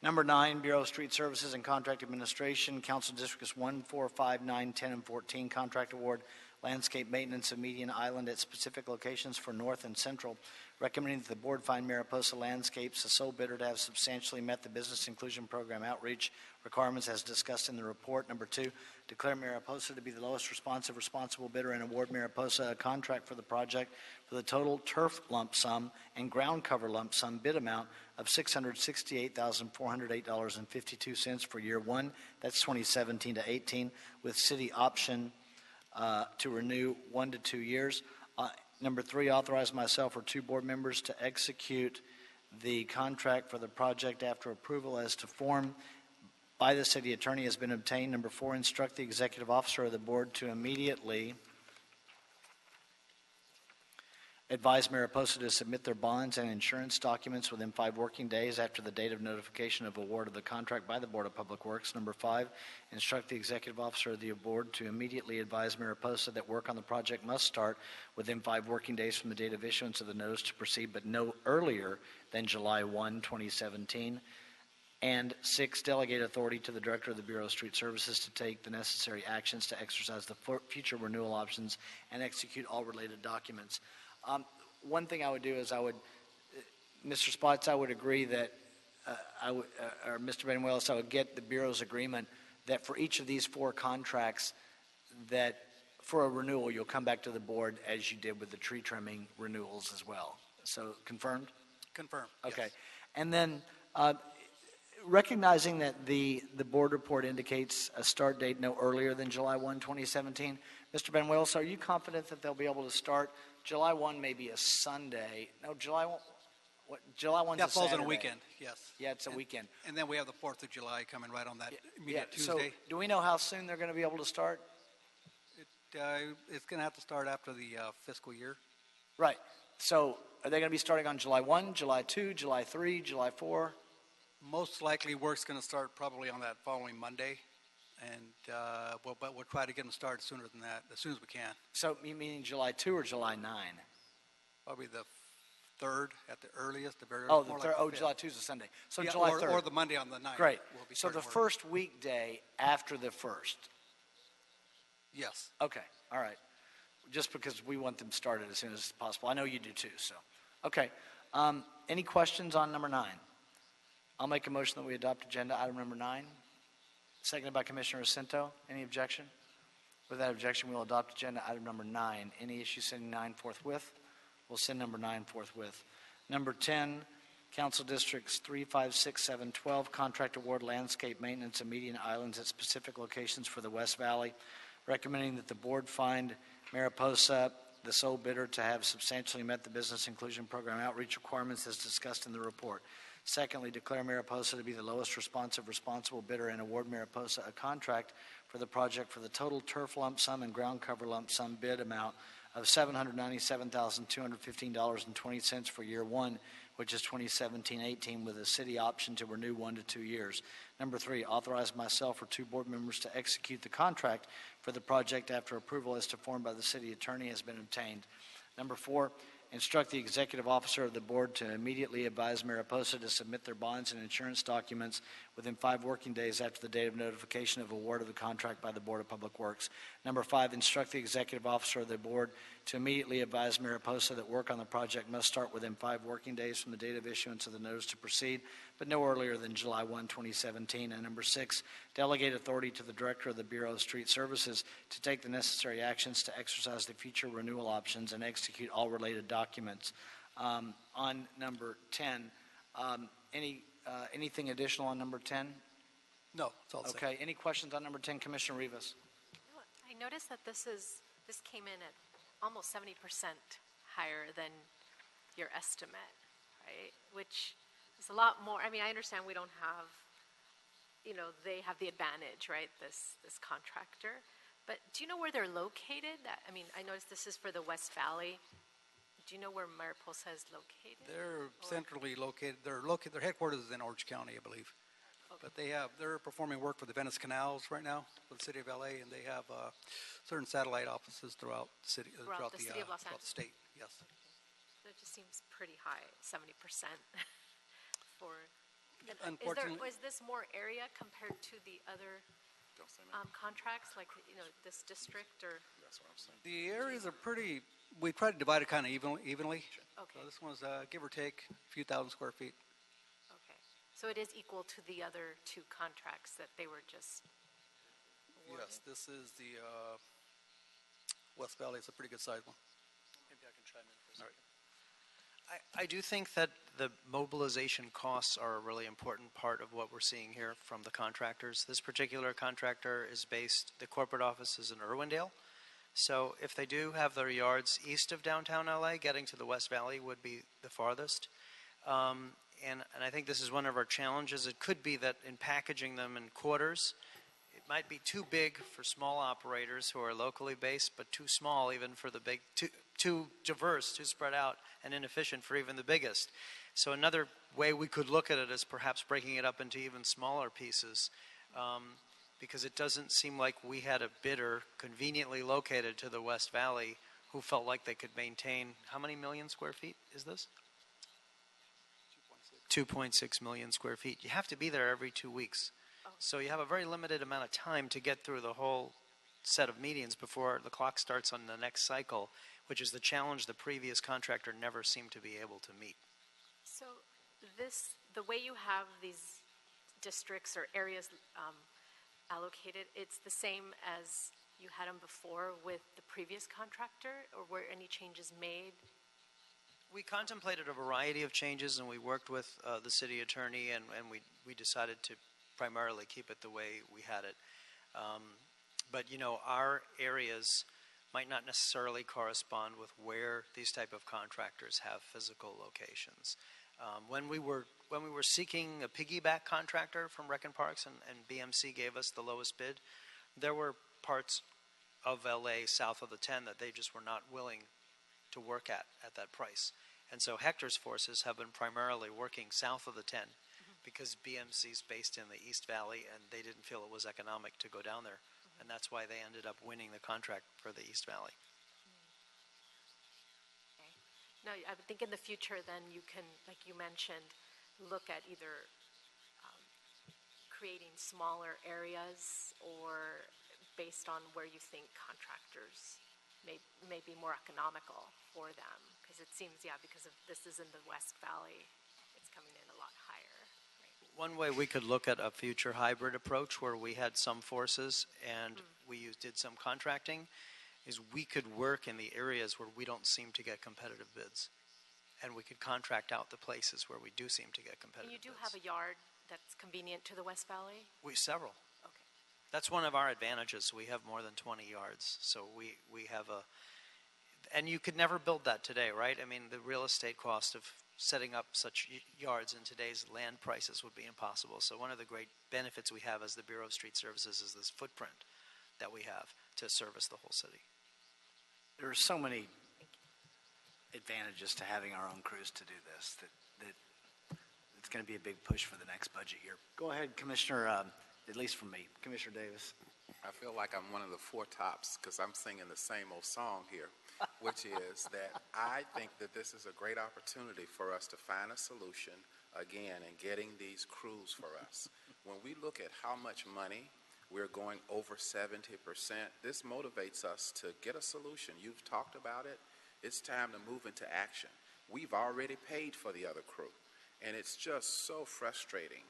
Number 9, Bureau of Street Services and Contract Administration, Council Districts 1, 4, 5, 9, 10, and 14, Contract Award, Landscape Maintenance of Median Island at specific locations for North and Central, recommending that the board find Mariposa Landscapes, the sole bidder, to have substantially met the Business Inclusion Program outreach requirements as discussed in the report. Number 2, declare Mariposa to be the lowest responsible bidder and award Mariposa a contract for the project for the total turf lump sum and ground cover lump sum bid amount of $668,408.52 for year 1, that's 2017 to 18, with city option to renew 1 to 2 years. Number 3, authorize myself or 2 board members to execute the contract for the project after approval as to form by the city attorney has been obtained. Number 4, instruct the executive officer of the board to immediately advise Mariposa to submit their bonds and insurance documents within 5 working days after the date of notification of award of the contract by the Board of Public Works. Number 5, instruct the executive officer of the board to immediately advise Mariposa that work on the project must start within 5 working days from the date of issuance of the notice to proceed, but no earlier than July 1, 2017. And 6, delegate authority to the Director of the Bureau of Street Services to take the necessary actions to exercise the future renewal options and execute all related documents. One thing I would do is Mr. Spots, I would agree that, or Mr. Benuelos, I would get the Bureau's agreement that for each of these 4 contracts, that for a renewal, you'll come back to the board as you did with the tree trimming renewals as well. So confirmed? Confirmed. Okay. Yes. And then recognizing that the board report indicates a start date no earlier than July 1, 2017, Mr. Benuelos, are you confident that they'll be able to start? July 1 may be a Sunday. No, July 1's Yeah, a it falls on Saturday. a weekend, yes. Yeah, it's a weekend. And then we have the 4th of July coming right on that Yeah, immediate so Tuesday. do we know how soon they're going to be able to start? It's going to have to start after the fiscal year. Right. So are they going to be starting on July 1, July 2, July 3, July 4? Most likely work's going to start probably on that following Monday. And but we'll try to get them started sooner than that, as soon as we can. So you meaning July 2 or July 9? Probably the 3rd at the earliest. The very Oh, more like the 5th. July 2 is a Sunday. So Yeah, July 3rd. or the Monday on the 9th. Great. We'll be So the starting work. first weekday after the 1st. Yes. Okay. All right. Just because we want them started as soon as possible. I know you do too. So, okay. Any questions on number 9? I'll make a motion that we adopt agenda item number 9. Seconded by Commissioner Jacinto. Any objection? Without objection, we'll adopt agenda item number 9. Any issue sending 9 forthwith? We'll send number 9 forthwith. Number 10, Council Districts 3, 5, 6, 7, 12, contract award landscape maintenance of median islands at specific locations for the West Valley, recommending that the board find Mariposa the sole bidder to have substantially met the Business Inclusion Program outreach requirements as discussed in the report. Secondly, declare Mariposa to be the lowest responsible bidder and award Mariposa a contract for the project for the total turf lump sum and ground cover lump sum bid amount of $797,215.20 for year 1, which is 2017-18, with a city option to renew 1 to 2 years. Number 3, authorize myself or 2 board members to execute the contract for the project after approval as to form by the city attorney has been obtained. Number 4, instruct the executive officer of the board to immediately advise Mariposa to submit their bonds and insurance documents within 5 working days after the date of notification of award of the contract by the Board of Public Works. Number 5, instruct the executive officer of the board to immediately advise Mariposa that work on the project must start within 5 working days from the date of issuance of the notice to proceed, but no earlier than July 1, 2017. And number 6, delegate authority to the Director of the Bureau of Street Services to take the necessary actions to exercise the future renewal options and execute all related documents. On number 10, anything additional on number 10? No, it's all set. Okay, any questions on number 10, Commissioner Rivas? I noticed that this came in at almost 70% higher than your estimate, right? Which is a lot more. I mean, I understand we don't have, they have the advantage, right? This contractor, but do you know where they're located? I mean, I noticed this is for the West Valley. Do you know where Mariposa is located? They're centrally located. Their headquarters is in Orange County, I believe. But they're performing work for the Venice Canals right now for the city of LA, and they have certain satellite offices throughout the city, Throughout the city of Los throughout the Angeles. state. Yes. That just seems pretty high, 70% for. Unfortunately- Is this more area compared to the other contracts, like, this district or? That's what I'm saying. The areas are pretty. We try to divide it kind of evenly. Okay. So this one's give or take a few thousand square feet. Okay. So it is equal to the other two contracts that they were just awarded? Yes, this is the West Valley. It's a pretty good sized one. Maybe I can chime in for a second. I do think that the mobilization costs are a really important part of what we're seeing here from the contractors. This particular contractor is based, the corporate office is in Irwindale. So if they do have their yards east of downtown LA, getting to the West Valley would be the farthest. And I think this is one of our challenges. It could be that in packaging them in quarters, it might be too big for small operators who are locally based, but too small even for the big, too diverse, too spread out, and inefficient for even the biggest. So another way we could look at it is perhaps breaking it up into even smaller pieces, because it doesn't seem like we had a bidder conveniently located to the West Valley who felt like they could maintain, how many million square feet is this? 2.6 million square feet. You have to be there every 2 weeks. So you have a very limited amount of time to get through the whole set of meetings before the clock starts on the next cycle, which is the challenge the previous contractor never seemed to be able to meet. So the way you have these districts or areas allocated, it's the same as you had them before with the previous contractor, or were any changes made? We contemplated a variety of changes, and we worked with the city attorney, and we decided to primarily keep it the way we had it. But, our areas might not necessarily correspond with where these type of contractors have physical locations. When we were seeking a piggyback contractor from Rec and Parks, and BMC gave us the lowest bid, there were parts of LA south of the 10 that they just were not willing to work at that price. And so Hector's forces have been primarily working south of the 10 because BMC's based in the East Valley, and they didn't feel it was economic to go down there. And that's why they ended up winning the contract for the East Valley. Okay. No, I would think in the future then you can, like you mentioned, look at either creating smaller areas or based on where you think contractors may be more economical for them. Because it seems, because this is in the West Valley, it's coming in a lot higher. One way we could look at a future hybrid approach where we had some forces and we did some contracting is we could work in the areas where we don't seem to get competitive bids. And we could contract out the places where we do seem to get competitive And you do bids. have a yard that's convenient to the West Valley? Several. Okay. That's one of our advantages. We have more than 20 yards. So we have and you could never build that today, right? I mean, the real estate cost of setting up such yards in today's land prices would be impossible. So one of the great benefits we have as the Bureau of Street Services is this footprint that we have to service the whole city. There are so many advantages to having our own crews to do this that it's going to be a big push for the next budget year. Go ahead, Commissioner, at least from me. Commissioner Davis. I feel like I'm one of the four tops because I'm singing the same old song here, which is that I think that this is a great opportunity for us to find a solution, again, in getting these crews for us. When we look at how much money we're going over 70%, this motivates us to get a solution. You've talked about it. It's time to move into action. We've already paid for the other crew, and it's just so frustrating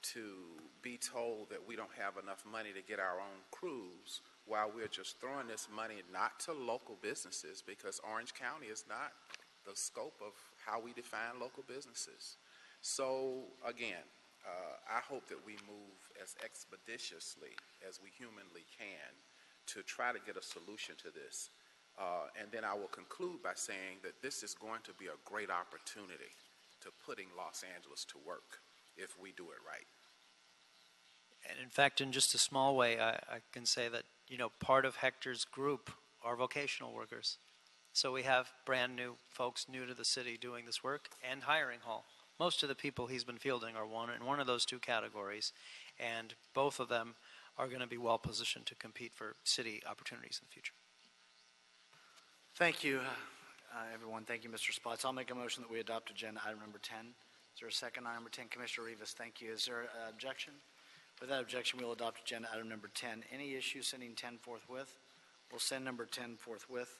to be told that we don't have enough money to get our own crews while we're just throwing this money not to local businesses, because Orange County is not the scope of how we define local businesses. So again, I hope that we move as expeditiously as we humanly can to try to get a solution to this. And then I will conclude by saying that this is going to be a great opportunity to putting Los Angeles to work if we do it right. And in fact, in just a small way, I can say that, part of Hector's group are vocational workers. So we have brand new folks new to the city doing this work and hiring Hall. most of the people he's been fielding are in one of those two categories, and both of them are going to be well positioned to compete for city opportunities in the future. Thank you, everyone. Thank you, Mr. Spots. I'll make a motion that we adopt agenda item number 10. Is there a second on number 10? Commissioner Rivas, thank you. Is there an objection? Without objection, we'll adopt agenda item number 10. Any issues sending 10 forthwith? We'll send number 10 forthwith.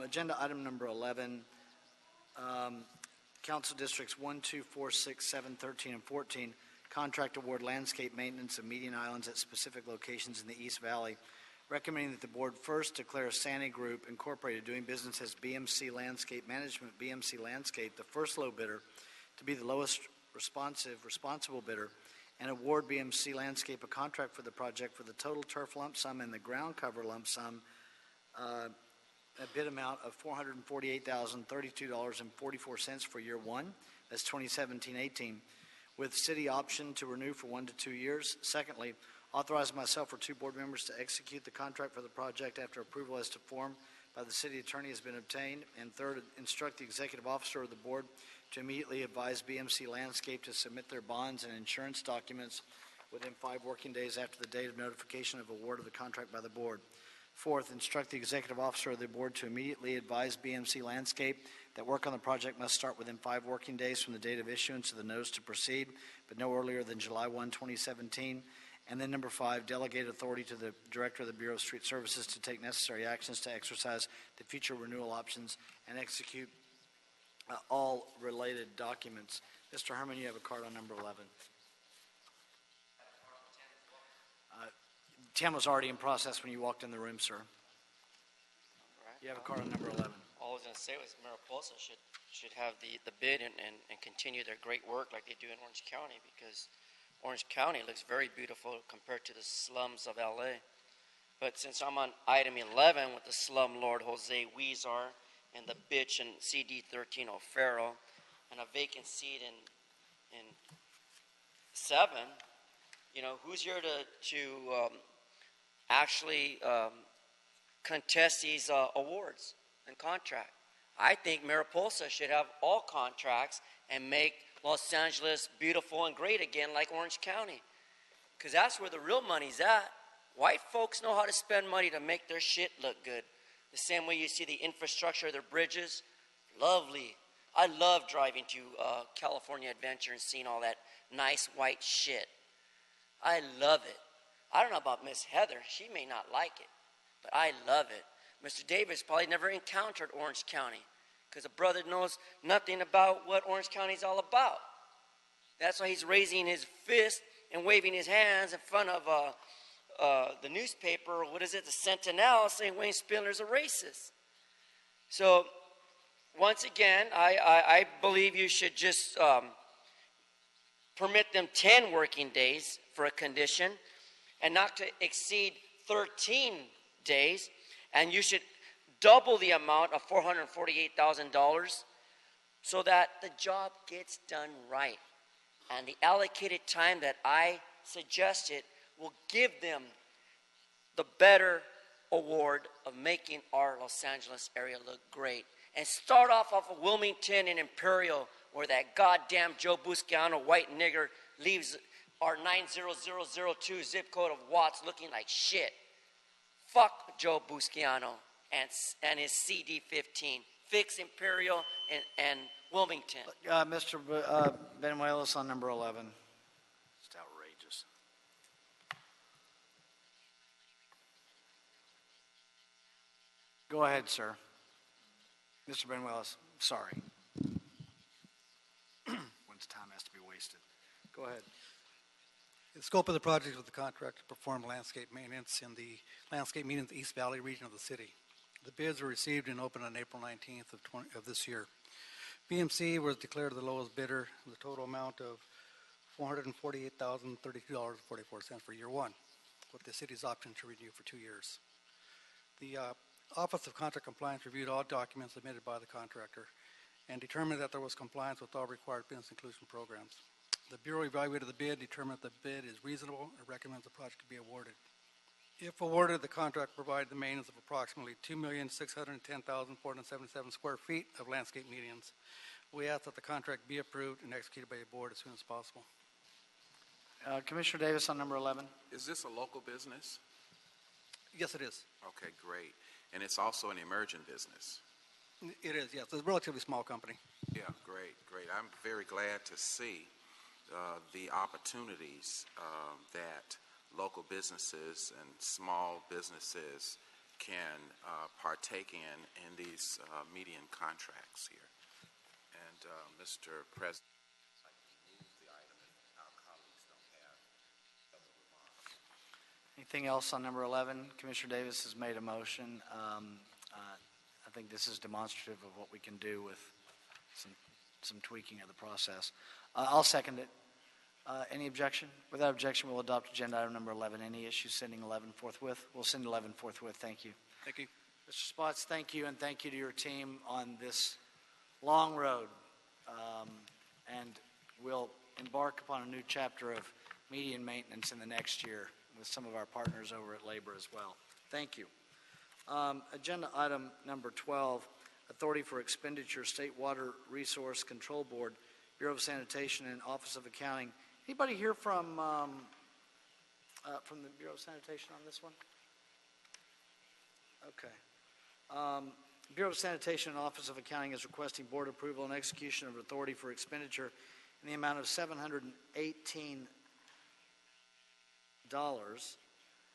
Agenda item number 11, Council Districts 1, 2, 4, 6, 7, 13, and 14, contract award landscape maintenance of median islands at specific locations in the East Valley, recommending that the board first declare Sani Group Incorporated doing business as BMC Landscape Management, BMC Landscape, the first low bidder, to be the lowest responsible bidder, and award BMC Landscape a contract for the project for the total turf lump sum and the ground cover lump sum, a bid amount of $448,032.44 for year one, that's 2017-18, with city option to renew for 1 to 2 years. Secondly, authorize myself or 2 board members to execute the contract for the project after approval as to form by the city attorney has been obtained. And third, instruct the executive officer of the board to immediately advise BMC Landscape to submit their bonds and insurance documents within 5 working days after the date of notification of award of the contract by the board. Fourth, instruct the executive officer of the board to immediately advise BMC Landscape that work on the project must start within 5 working days from the date of issuance of the notice to proceed, but no earlier than July 1, 2017. And then number 5, delegate authority to the Director of the Bureau of Street Services to take necessary actions to exercise the future renewal options and execute all related documents. Mr. Herman, you have a card on number 11. 10 was already in process when you walked in the room, sir. You have a card on number 11. All I was going to say was Mariposa should have the bid and continue their great work like they do in Orange County, because Orange County looks very beautiful compared to the slums of LA. But since I'm on item 11 with the slum lord Jose Huizar and the bitch and CD 13 O'Farrell and a vacant seat in 7, you know, who's here to actually contest these awards and contract? I think Mariposa should have all contracts and make Los Angeles beautiful and great again like Orange County, because that's where the real money's at. White folks know how to spend money to make their shit look good. The same way you see the infrastructure of their bridges, lovely. I love driving to California Adventure and seeing all that nice white shit. I love it. I don't know about Miss Heather. She may not like it, but I love it. Mr. Davis probably never encountered Orange County because a brother knows nothing about what Orange County is all about. That's why he's raising his fist and waving his hands in front of the newspaper, what is it, the Sentinel, saying Wayne Spindler's a racist. So, once again, I believe you should just permit them 10 working days for a condition and not to exceed 13 days, and you should double the amount of $448,000 so that the job gets done right. And the allocated time that I suggested will give them the better award of making our Los Angeles area look great. And start off of Wilmington and Imperial, where that goddamn Joe Buscaino white nigger leaves our 90002 zip code of Watts looking like shit. Fuck Joe Buscaino and his CD15. Fix Imperial and Wilmington. Mr. Benuelos on number 11. It's outrageous. Go ahead, sir. Mr. Benuelos, sorry. One's time has to be wasted. Go ahead. The scope of the project was the contract to perform landscape maintenance in the landscape maintenance in the East Valley region of the city. The bids were received and opened on April 19th of this year. BMC was declared the lowest bidder with a total amount of $448,032.44 for year one, with the city's option to renew for 2 years. The Office of Contract Compliance reviewed all documents submitted by the contractor and determined that there was compliance with all required business inclusion programs. The Bureau evaluated the bid, determined that the bid is reasonable, and recommends the project be awarded. If awarded, the contract provided the maintenance of approximately 2,610,477 square feet of landscape medians, We ask that the contract be approved and executed by the board as soon as possible. Commissioner Davis on number 11. Is this a local business? Yes, it is. Okay, great. And it's also an emerging business? It is, yes. It's a relatively small company. Yeah, great, great. I'm very glad to see the opportunities that local businesses and small businesses can partake in these median contracts here. And Mr. President, I'd like to move the item if our colleagues don't have other remarks. Anything else on number 11? Commissioner Davis has made a motion. I think this is demonstrative of what we can do with some tweaking of the process. I'll second it. Any objection? Without objection, we'll adopt agenda item number 11. Any issues sending 11 forthwith? We'll send 11 forthwith. Thank you. Thank you. Mr. Spots, thank you, and thank you to your team on this long road. And we'll embark upon a new chapter of median maintenance in the next year with some of our partners over at Labor as well. Thank you. Agenda item number 12, Authority for Expenditure, State Water Resource Control Board, Bureau of Sanitation, and Office of Accounting. Anybody here from the Bureau of Sanitation on this one? Okay. Bureau of Sanitation and Office of Accounting is requesting board approval and execution of authority for expenditure in the amount of $718.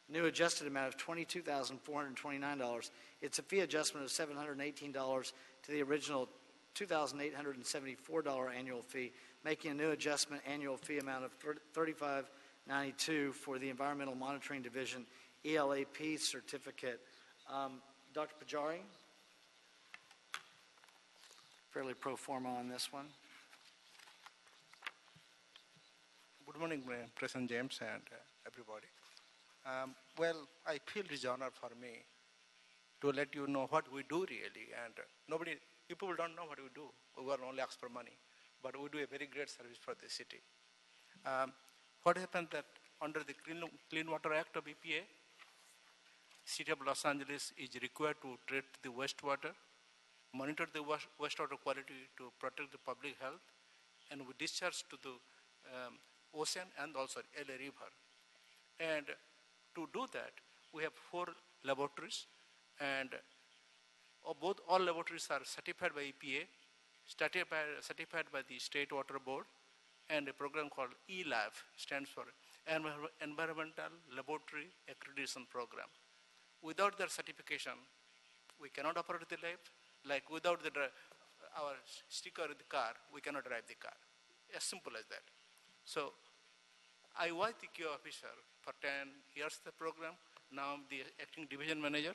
New adjusted amount of $22,429. It's a fee adjustment of $718 to the original $2,874 annual fee, making a new adjustment annual fee amount of $35.92 for the Environmental Monitoring Division ELAP certificate. Dr. Pajari? Fairly pro forma on this one. Good morning, President James and everybody. Well, I feel it is an honor for me to let you know what we do really, and people don't know what we do. We are only asked for money, but we do a very great service for the city. What happened that under the Clean Water Act of EPA, City of Los Angeles is required to treat the wastewater, monitor the wastewater quality to protect the public health, and we discharge to the ocean and also LA River. And to do that, we have 4 laboratories, and all laboratories are certified by EPA, certified by the State Water Board, and a program called ELAB, stands for Environmental Laboratory Accreditation Program. Without their certification, we cannot operate the lab. Like without our sticker in the car, we cannot drive the car. As simple as that. So I was the QA officer for 10 years the program. Now I'm the acting division manager.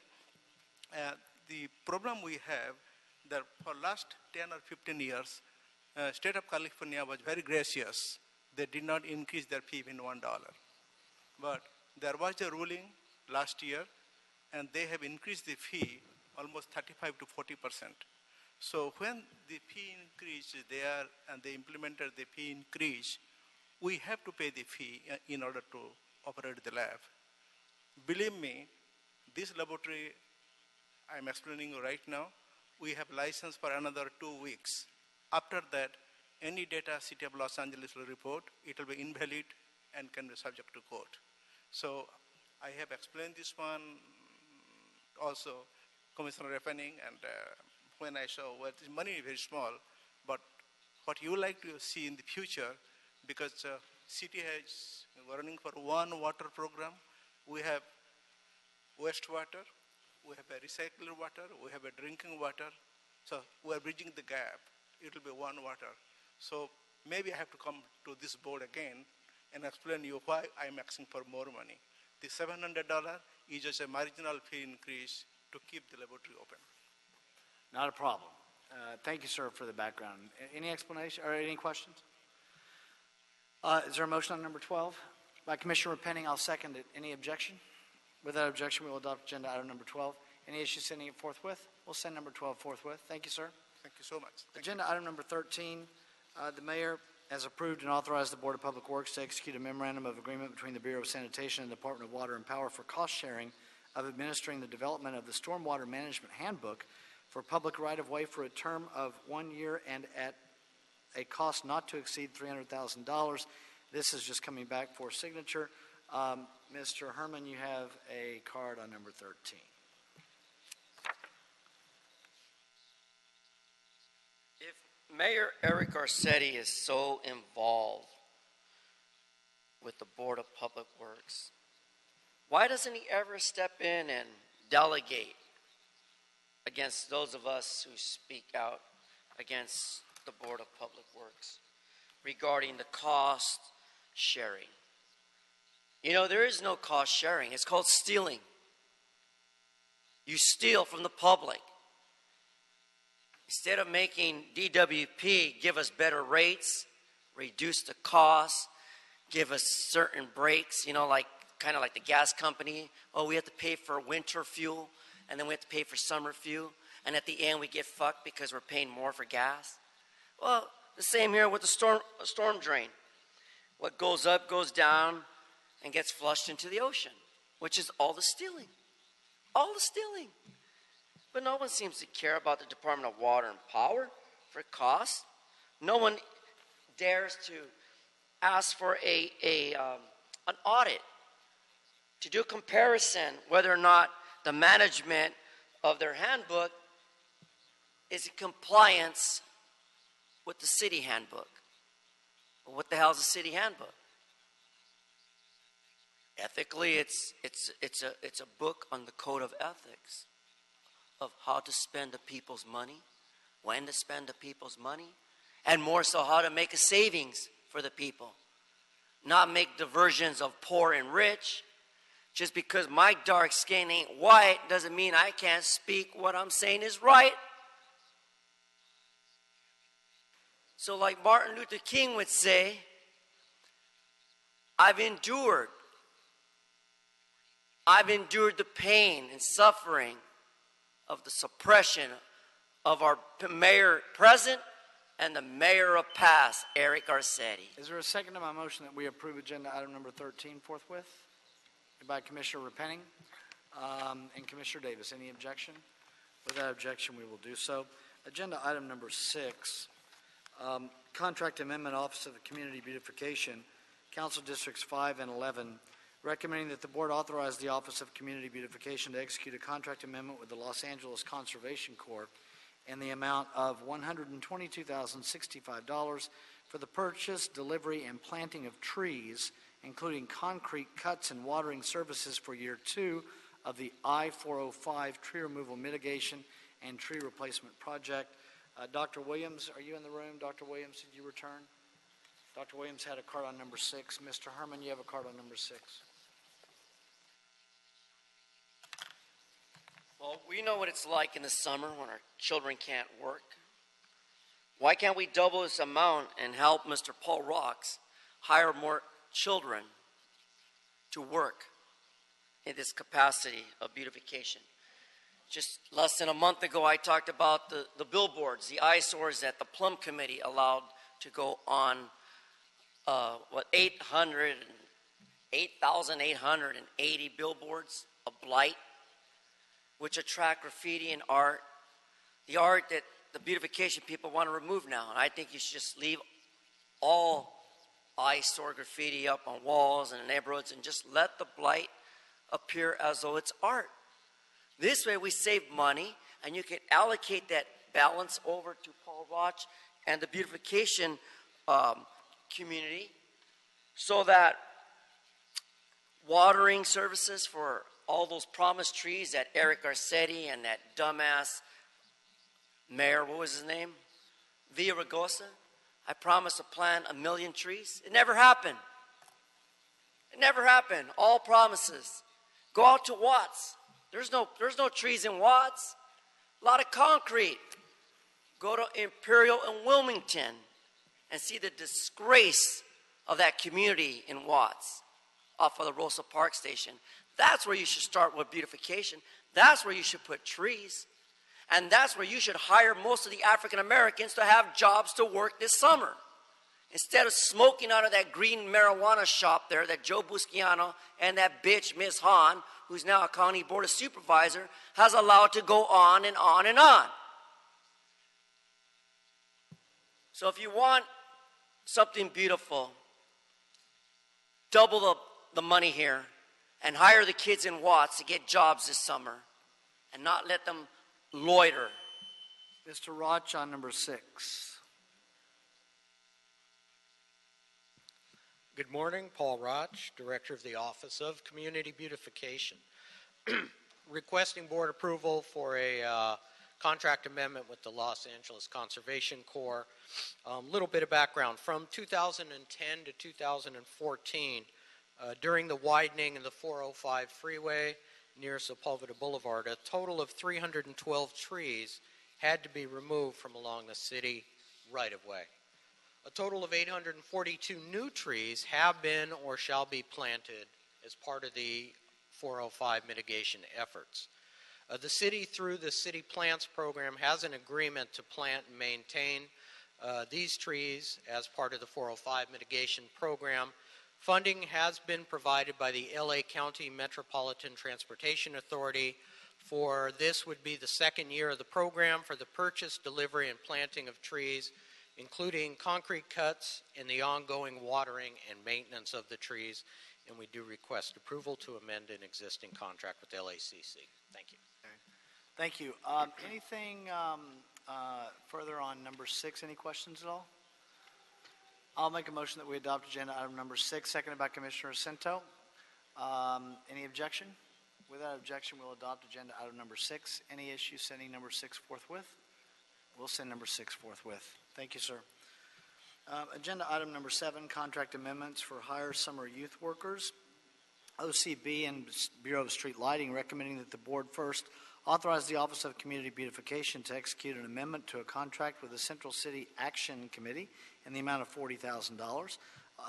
The problem we have that for last 10 or 15 years, State of California was very gracious. They did not increase their fee in $1. But there was a ruling last year, and they have increased the fee almost 35 to 40%. So when the fee increase is there and they implemented the fee increase, we have to pay the fee in order to operate the lab. Believe me, this laboratory I'm explaining right now, we have license for another 2 weeks. After that, any data City of Los Angeles will report, it will be invalid and can be subject to court. So I have explained this one also, Commissioner Refining, and when I saw what the money is very small, but what you like to see in the future, because city has running for one water program, we have wastewater, we have a recycled water, we have a drinking water, so we are bridging the gap. It will be one water. So maybe I have to come to this board again and explain you why I'm asking for more money. The $700 is just a marginal fee increase to keep the laboratory open. Not a problem. Thank you, sir, for the background. Any explanation or any questions? Is there a motion on number 12? By Commissioner Penning, I'll second it. Any objection? Without objection, we will adopt agenda item number 12. Any issues sending it forthwith? We'll send number 12 forthwith. Thank you, sir. Thank you so much. Agenda item number 13, the mayor has approved and authorized the Board of Public Works to execute a memorandum of agreement between the Bureau of Sanitation and the Department of Water and Power for cost sharing of administering the development of the Stormwater Management Handbook for public right-of-way for a term of 1 year and at a cost not to exceed $300,000. This is just coming back for signature. Mr. Herman, you have a card on number 13. If Mayor Eric Garcetti is so involved with the Board of Public Works, why doesn't he ever step in and delegate against those of us who speak out against the Board of Public Works regarding the cost sharing? You know, there is no cost sharing. It's called stealing. You steal from the public. Instead of making DWP give us better rates, reduce the cost, give us certain breaks, you know, like kind of like the gas company. Oh, we have to pay for winter fuel, and then we have to pay for summer fuel, and at the end we get fucked because we're paying more for gas. Well, the same here with the storm drain. What goes up goes down and gets flushed into the ocean, which is all the stealing. All the stealing. But no one seems to care about the Department of Water and Power for cost. No one dares to ask for an audit to do a comparison whether or not the management of their handbook is in compliance with the city handbook. Well, what the hell is a city handbook? Ethically, it's a book on the code of ethics of how to spend the people's money, when to spend the people's money, and more so how to make a savings for the people. Not make diversions of poor and rich. Just because my dark skin ain't white doesn't mean I can't speak what I'm saying is right. So like Martin Luther King would say, I've endured the pain and suffering of the suppression of our mayor present and the mayor of past, Eric Garcetti. Is there a second to my motion that we approve agenda item number 13 forthwith? By Commissioner Repenning and Commissioner Davis. Any objection? Without objection, we will do so. Agenda item number 6, contract amendment, Office of Community Beautification, Council Districts 5 and 11, recommending that the board authorize the Office of Community Beautification to execute a contract amendment with the Los Angeles Conservation Corps in the amount of $122,065 for the purchase, delivery, and planting of trees, including concrete cuts and watering services for year 2 of the I-405 tree removal mitigation and tree replacement project. Dr. Williams, are you in the room? Dr. Williams, did you return? Dr. Williams had a card on number 6. Mr. Herman, you have a card on number 6. Well, we know what it's like in the summer when our children can't work. Why can't we double this amount and help Mr. Paul Rocks hire more children to work in this capacity of beautification? Just less than a month ago, I talked about the billboards, the eyesores that the Plum Committee allowed to go on, 8,880 billboards of blight, which attract graffiti and art, the art that the beautification people want to remove now. And I think you should just leave all eyesore graffiti up on walls and in neighborhoods and just let the blight appear as though it's art. This way we save money, and you can allocate that balance over to Paul Roch and the beautification community, so that watering services for all those promised trees that Eric Garcetti and that dumbass mayor, what was his name? Villaraigosa. I promised to plant 1 million trees. It never happened. It never happened. All promises. Go out to Watts. There's no trees in Watts. A lot of concrete. Go to Imperial and Wilmington and see the disgrace of that community in Watts off of the Rosa Park Station. That's where you should start with beautification. That's where you should put trees. And that's where you should hire most of the African Americans to have jobs to work this summer. Instead of smoking out of that green marijuana shop there that Joe Busciano and that bitch, Miss Hahn, who's now a county board of supervisor, has allowed to go on and on and on. So if you want something beautiful, double the money here and hire the kids in Watts to get jobs this summer and not let them loiter. Mr. Roch on number 6. Good morning, Paul Roch, Director of the Office of Community Beautification. Requesting board approval for a contract amendment with the Los Angeles Conservation Corps. Little bit of background. From 2010 to 2014, during the widening of the 405 freeway near Sepulveda Boulevard, a total of 312 trees had to be removed from along the city right-of-way. A total of 842 new trees have been or shall be planted as part of the 405 mitigation efforts. The city, through the City Plants program, has an agreement to plant and maintain these trees as part of the 405 mitigation program. Funding has been provided by the LA County Metropolitan Transportation Authority. For this would be the second year of the program for the purchase, delivery, and planting of trees, including concrete cuts and the ongoing watering and maintenance of the trees. And we do request approval to amend an existing contract with LACC. Thank you. Thank you. Anything further on number 6? Any questions at all? I'll make a motion that we adopt agenda item number 6, seconded by Commissioner Cento. Any objection? Without objection, we'll adopt agenda item number 6. Any issue sending number 6 forthwith? We'll send number 6 forthwith. Thank you, sir. Agenda item number 7, contract amendments for hire summer youth workers. OCB and Bureau of Street Lighting recommending that the board first authorize the Office of Community Beautification to execute an amendment to a contract with the Central City Action Committee in the amount of $40,000.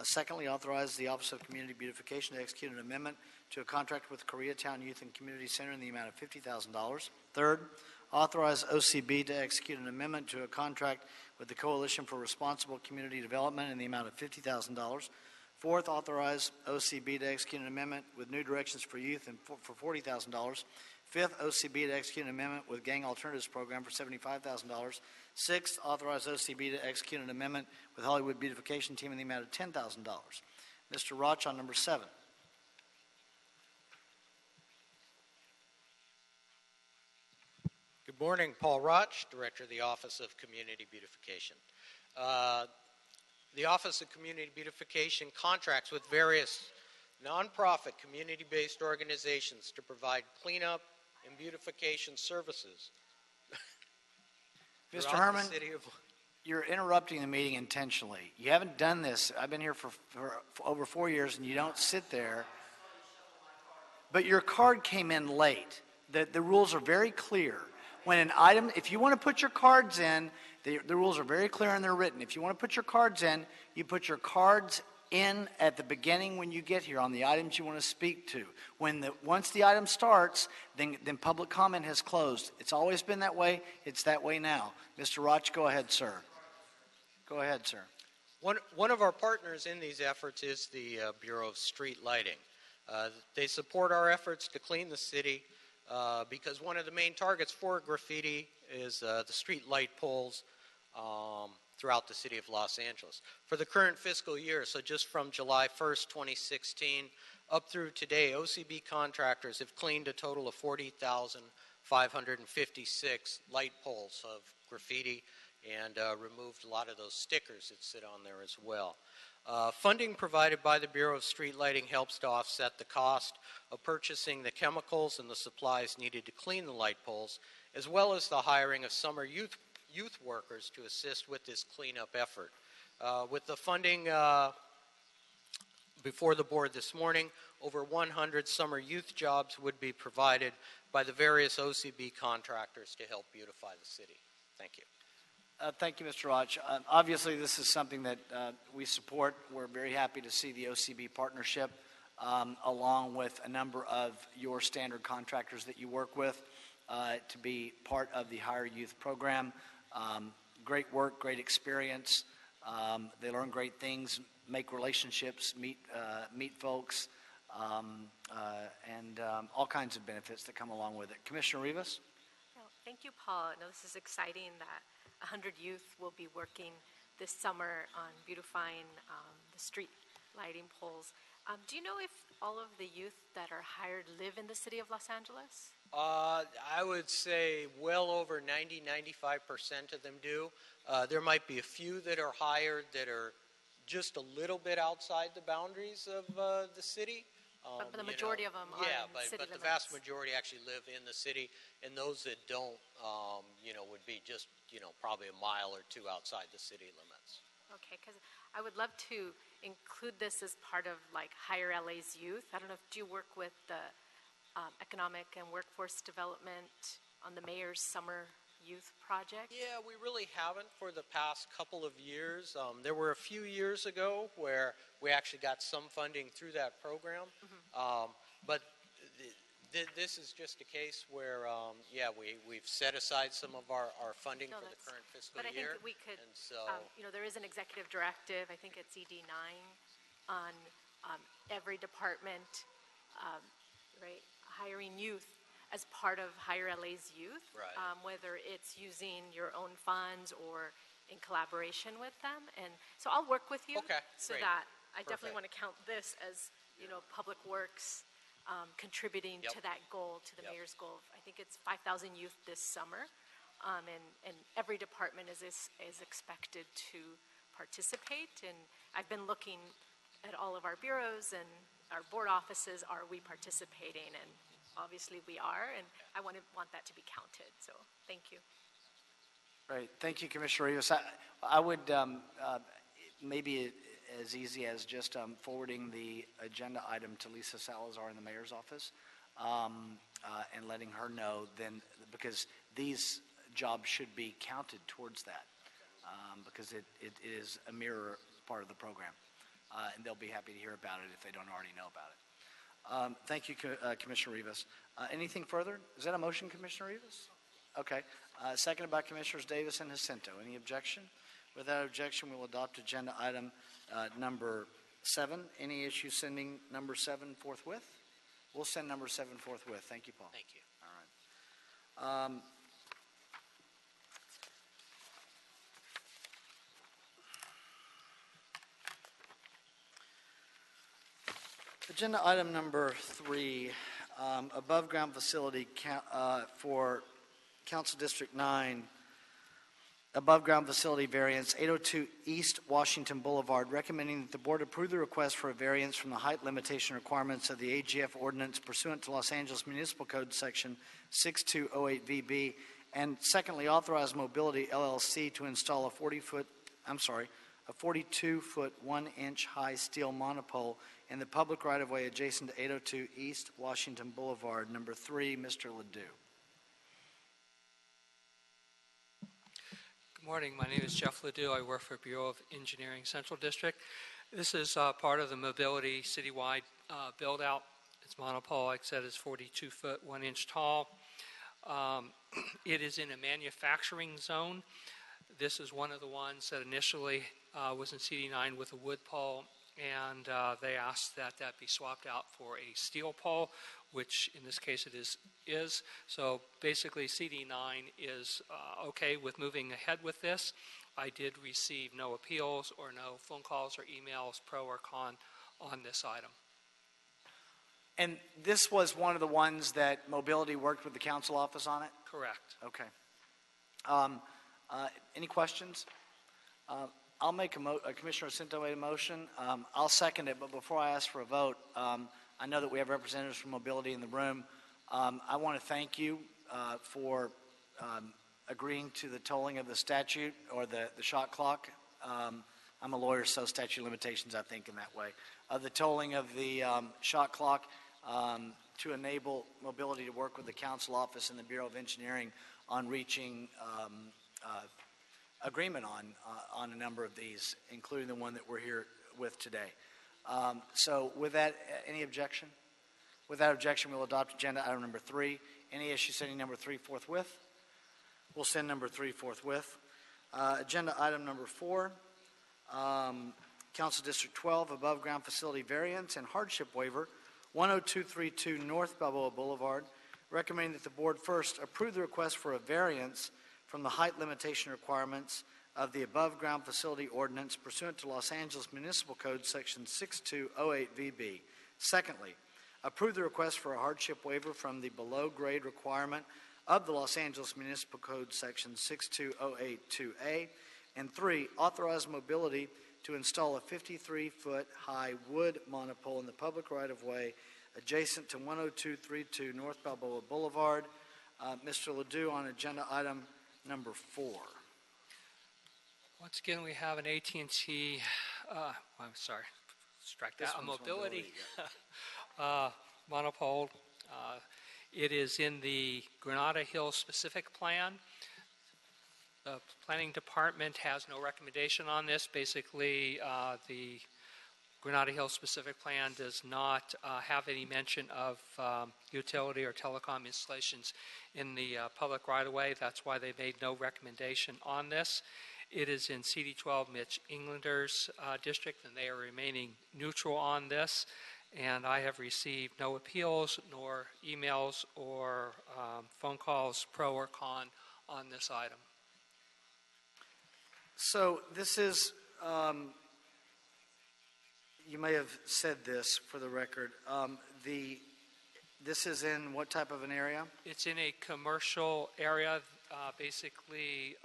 Secondly, authorize the Office of Community Beautification to execute an amendment to a contract with Koreatown Youth and Community Center in the amount of $50,000. Third, authorize OCB to execute an amendment to a contract with the Coalition for Responsible Community Development in the amount of $50,000. Fourth, authorize OCB to execute an amendment with New Directions for Youth for $40,000. Fifth, OCB to execute an amendment with Gang Alternatives Program for $75,000. Sixth, authorize OCB to execute an amendment with Hollywood Beautification Team in the amount of $10,000. Mr. Roch on number 7. Good morning, Paul Roch, Director of the Office of Community Beautification. The Office of Community Beautification contracts with various nonprofit community-based organizations to provide cleanup and beautification services. Mr. Herman, you're interrupting the meeting intentionally. You haven't done this. I've been here for over 4 years, and you don't sit there. But your card came in late. The rules are very clear. When an item, if you want to put your cards in, the rules are very clear and they're written. If you want to put your cards in, you put your cards in at the beginning when you get here on the items you want to speak to. Once the item starts, then public comment has closed. It's always been that way. It's that way now. Mr. Roch, go ahead, sir. Go ahead, sir. One of our partners in these efforts is the Bureau of Street Lighting. They support our efforts to clean the city because one of the main targets for graffiti is the street light poles throughout the city of Los Angeles. For the current fiscal year, so just from July 1st, 2016, up through today, OCB contractors have cleaned a total of 40,556 light poles of graffiti and removed a lot of those stickers that sit on there as well. Funding provided by the Bureau of Street Lighting helps to offset the cost of purchasing the chemicals and the supplies needed to clean the light poles, as well as the hiring of summer youth workers to assist with this cleanup effort. With the funding before the board this morning, over 100 summer youth jobs would be provided by the various OCB contractors to help beautify the city. Thank you. Thank you, Mr. Roch. Obviously, this is something that we support. We're very happy to see the OCB partnership along with a number of your standard contractors that you work with to be part of the Hire Youth program. Great work, great experience. They learn great things, make relationships, meet folks, and all kinds of benefits that come along with it. Commissioner Rivas? Thank you, Paul. I know this is exciting that 100 youth will be working this summer on beautifying the street lighting poles. Do you know if all of the youth that are hired live in the city of Los Angeles? I would say well over 95% of them do. There might be a few that are hired that are just a little bit outside the boundaries of the city. But the majority of them are yeah, in city but the limits. vast majority actually live in the city, and those that don't, would be just, probably a mile or two outside the city limits. Okay, because I would love to include this as part of like Higher LA's youth. I don't know, do you work with the economic and workforce development on the mayor's summer youth project? Yeah, we really haven't for the past couple of years. There were a few years ago where we actually got some funding through that program. But this is just a case where, we've set aside some of our funding for the current fiscal but year. I think that we could, and so, there is an executive directive, I think it's ED 9, on every department, right, hiring youth as part of Higher LA's youth, Right. Whether it's using your own funds or in collaboration with them. And so I'll work with you Okay, so great. that I definitely Perfect. want to count this as, Public Works contributing Yep. to that goal, to the Yep. mayor's goal. I think it's 5,000 youth this summer, and every department is expected to participate. And I've been looking at all of our bureaus and our board offices. Are we participating? And obviously we are, and I want that to be counted. So thank you. Great. Thank you, Commissioner Rivas. I would maybe as easy as just forwarding the agenda item to Lisa Salazar in the mayor's office and letting her know then, because these jobs should be counted towards that because it is a mirror part of the program. And they'll be happy to hear about it if they don't already know about it. Thank you, Commissioner Rivas. Anything further? Is that a motion, Commissioner Rivas? Okay. Seconded by Commissioners Davis and Jacinto. Any objection? Without objection, we will adopt agenda item number 7. Any issue sending number 7 forthwith? We'll send number 7 forthwith. Thank you, Paul. Thank you. All right. Agenda item number 3, above ground facility for Council District 9, above ground facility variance 802 East Washington Boulevard, recommending that the board approve the request for a variance from the height limitation requirements of the AGF ordinance pursuant to Los Angeles Municipal Code section 6208VB, and secondly, authorize Mobility LLC to install a 42-foot 1-inch high steel monopole in the public right-of-way adjacent to 802 East Washington Boulevard. Number 3, Mr. Ledoux. Good morning. My name is Jeff Ledoux. I work for Bureau of Engineering Central District. This is part of the mobility citywide build-out. Its monopole, like I said, is 42-foot, 1-inch tall. It is in a manufacturing zone. This is one of the ones that initially was in CD9 with a wood pole, and they asked that be swapped out for a steel pole, which in this case it is. So basically CD9 is okay with moving ahead with this. I did receive no appeals or no phone calls or emails, pro or con, on this item. And this was one of the ones that Mobility worked with the council office on it? Correct. Okay. Any questions? I'll make Commissioner Jacinto made a motion. I'll second it, but before I ask for a vote, I know that we have representatives from Mobility in the room. I want to thank you for agreeing to the tolling of the statute or the shot clock. I'm a lawyer, so statute limitations, I think, in that way. The tolling of the shot clock to enable Mobility to work with the council office and the Bureau of Engineering on reaching agreement on a number of these, including the one that we're here with today. So with that, any objection? Without objection, we'll adopt agenda item number 3. Any issue sending number 3 forthwith? We'll send number 3 forthwith. Agenda item number 4, Council District 12, above ground facility variance and hardship waiver, 10232 North Balboa Boulevard, recommending that the board first approve the request for a variance from the height limitation requirements of the above-ground facility ordinance pursuant to Los Angeles Municipal Code Section 6208 VB. Secondly, approve the request for a hardship waiver from the below-grade requirement of the Los Angeles Municipal Code Section 62082A. And 3, authorize mobility to install a 53-foot high wood monopole in the public right-of-way adjacent to 10232 North Balboa Boulevard. Mr. Ledoux on agenda item number 4. Once again, we have an AT&T, I'm sorry, strike that, a mobility monopole. It is in the Granada Hills specific plan. The planning department has no recommendation on this. Basically, the Granada Hills specific plan does not have any mention of utility or telecom installations in the public right-of-way. That's why they made no recommendation on this. It is in CD12 Mitch Englander's district, and they are remaining neutral on this. And I have received no appeals, nor emails, or phone calls pro or con on this item. So this is, you may have said this for the record, this is in what type of an area? It's in a commercial area. Basically,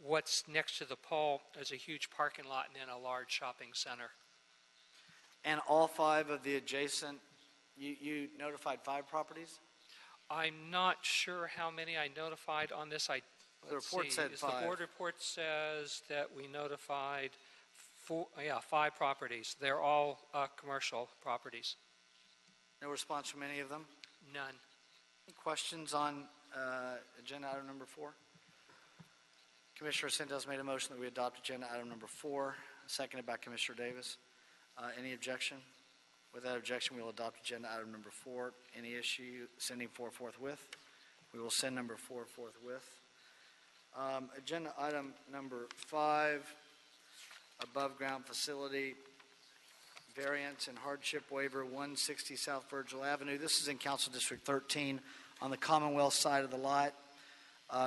what's next to the pole is a huge parking lot and then a large shopping center. And all 5 of the adjacent, you notified 5 properties? I'm not sure how many I notified on this. The report said 5. The board report says that we notified 5 properties. They're all commercial properties. No response from any of them? None. Any questions on agenda item number 4? Commissioner Sindes made a motion that we adopt agenda item number 4, seconded by Commissioner Davis. Any objection? Without objection, we will adopt agenda item number 4. Any issue, sending 4 forthwith? We will send number 4 forthwith. Agenda item number 5, above ground facility variance and hardship waiver, 160 South Virgil Avenue. This is in Council District 13 on the Commonwealth side of the lot.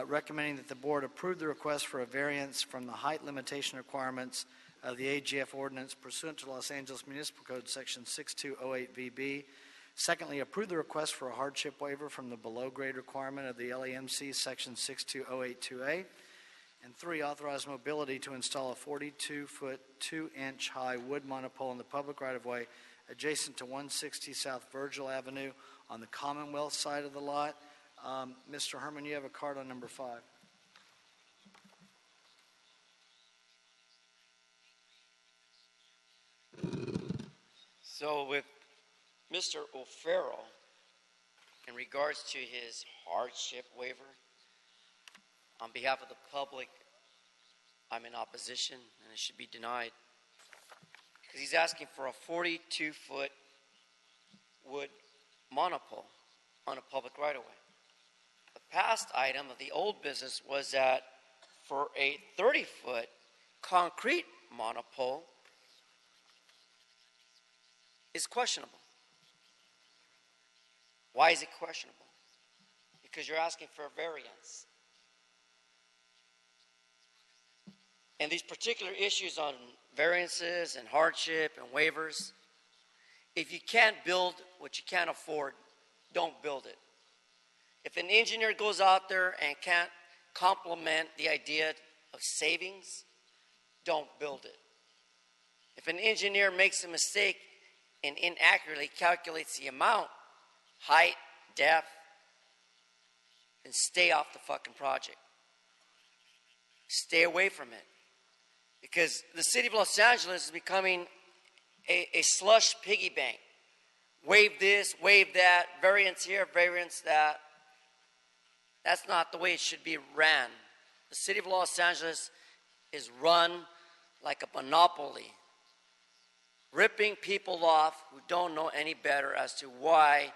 Recommending that the board approve the request for a variance from the height limitation requirements of the AGF ordinance pursuant to Los Angeles Municipal Code Section 6208 VB. Secondly, approve the request for a hardship waiver from the below grade requirement of the LAMC Section 62082A. And 3, authorize mobility to install a 42-foot, 2-inch high wood monopole in the public right-of-way adjacent to 160 South Virgil Avenue on the Commonwealth side of the lot. Mr. Herman, you have a card on number 5. So with Mr. O'Farrell, in regards to his hardship waiver, on behalf of the public, I'm in opposition and it should be denied. Because he's asking for a 42-foot wood monopole on a public right-of-way. The past item of the old business was that for a 30-foot concrete monopole is questionable. Why is it questionable? Because you're asking for a variance. And these particular issues on variances and hardship and waivers, if you can't build what you can't afford, don't build it. If an engineer goes out there and can't complement the idea of savings, don't build it. If an engineer makes a mistake and inaccurately calculates the amount, height, depth, then stay off the fucking project. Stay away from it. Because the city of Los Angeles is becoming a slush piggy bank. Waive this, waive that, variance here, variance that. That's not the way it should be ran. The city of Los Angeles is run like a monopoly, ripping people off who don't know any better as to why